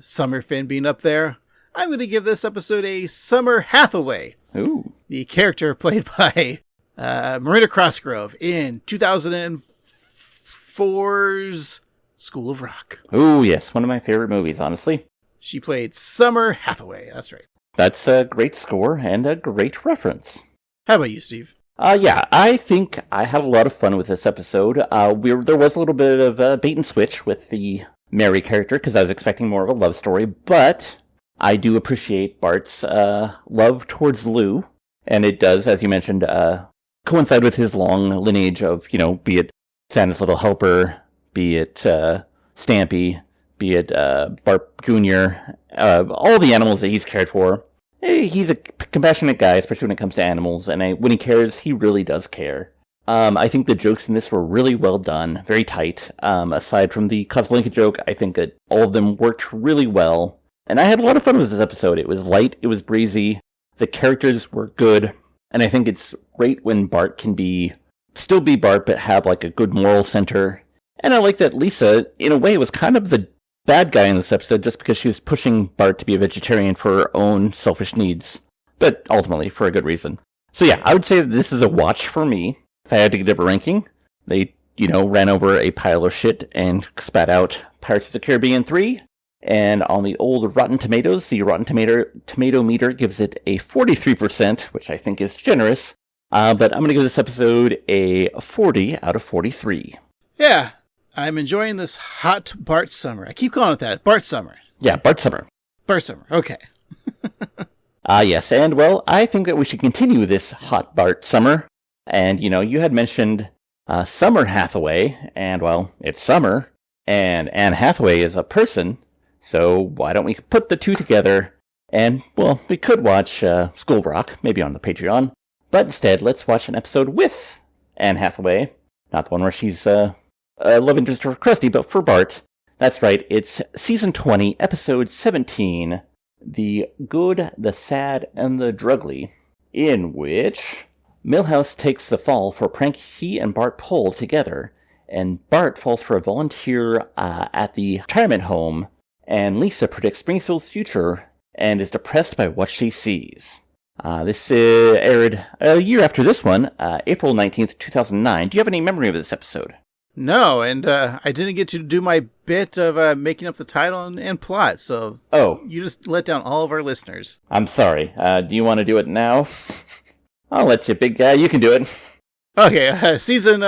Summer Finn being up there, I'm going to give this episode a Summer Hathaway. Ooh. The character played by Miranda Cosgrove in 2004's School of Rock. Oh, yes. One of my favorite movies, honestly. She played Summer Hathaway. That's right. That's a great score and a great reference. How about you, Steve? Yeah, I think I had a lot of fun with this episode. There was a little bit of bait and switch with the Mary character because I was expecting more of a love story, but I do appreciate Bart's love towards Lou, and it does, as you mentioned, coincide with his long lineage of, be it Santa's Little Helper, be it Stampy, be it Bart Jr., all the animals that he's cared for. He's a compassionate guy, especially when it comes to animals, and when he cares, he really does care. I think the jokes in this were really well done, very tight. Aside from the Casablanca joke, I think that all of them worked really well. And I had a lot of fun with this episode. It was light, it was breezy, the characters were good, and I think it's great when Bart can still be Bart, but have like a good moral center. And I like that Lisa, in a way, was kind of the bad guy in this episode just because she was pushing Bart to be a vegetarian for her own selfish needs, but ultimately for a good reason. So yeah, I would say that this is a watch for me. If I had to give a ranking, they, ran over a pile of shit and spat out Pirates of the Caribbean 3. And on the old Rotten Tomatoes, the Rotten Tomato meter gives it a 43%, which I think is generous. But I'm going to give this episode a 40 out of 43. Yeah, I'm enjoying this hot Bart summer. I keep calling it that. Bart summer. Yeah, Bart summer. Bart summer. Okay. Yes, and well, I think that we should continue this hot Bart summer. And, you had mentioned Summer Hathaway, and well, it's summer, and Anne Hathaway is a person. So why don't we put the two together? And, well, we could watch School of Rock, maybe on the Patreon. But instead, let's watch an episode with Anne Hathaway. Not the one where she's a love interest for Krusty, but for Bart. That's right, it's Season 20, Episode 17, The Good, the Sad, and the Drugly, in which Milhouse takes the fall for a prank he and Bart pull together, and Bart falls for a volunteer at the retirement home, and Lisa predicts Springfield's future and is depressed by what she sees. This aired a year after this one, April 19th, 2009. Do you have any memory of this episode? No, and I didn't get to do my bit of making up the title and plot, so you just let down all of our listeners. I'm sorry. Do you want to do it now? I'll let you, big guy. You can do it. Okay, season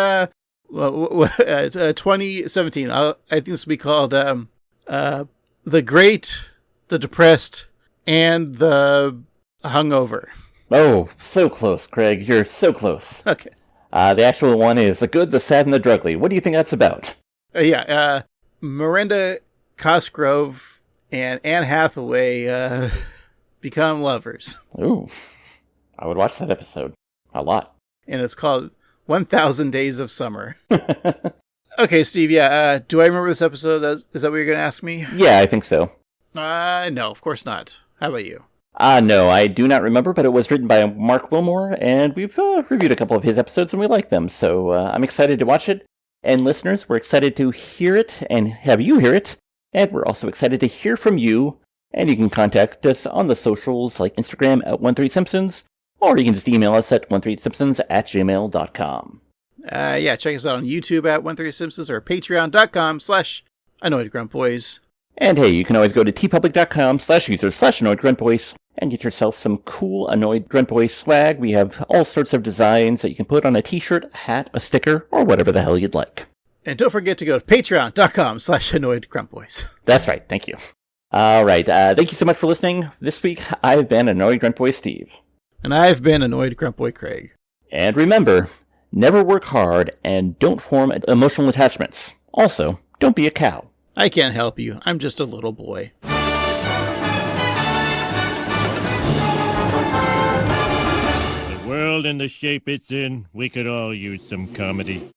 2017. I think this will be called The Great, the Depressed, and the Hungover. Oh, so close, Craig. You're so close. Okay. The actual one is The Good, the Sad, and the Drugly. What do you think that's about? Miranda Cosgrove and Anne Hathaway become lovers. Ooh. I would watch that episode. A lot. And it's called 1000 Days of Summer. Okay, Steve, do I remember this episode? Is that what you're going to ask me? Yeah, I think so. No, of course not. How about you? No, I do not remember, but it was written by Mark Wilmore, and we've reviewed a couple of his episodes, and we like them, so I'm excited to watch it. And listeners, we're excited to hear it and have you hear it, and we're also excited to hear from you, and you can contact us on the socials like Instagram at 13simpsons, or you can just email us at 13simpsons@gmail.com. Check us out on YouTube at 13simpsons or patreon.com/AnnoyedGruntBoys. And hey, you can always go to tpublic.com/user/AnnoyedGruntBoys, and get yourself some cool Annoyed Grunt Boy swag. We have all sorts of designs that you can put on a t-shirt, a hat, a sticker, or whatever the hell you'd like. And don't forget to go to patreon.com/annoyedgruntboys. That's right, thank you. All right, thank you so much for listening. This week, I've been Annoyed Grunt Boy Steve. And I've been Annoyed Grunt Boy Craig. And remember, never work hard and don't form emotional attachments. Also, don't be a cow. I can't help you. I'm just a little boy. The world in the shape it's in, we could all use some comedy.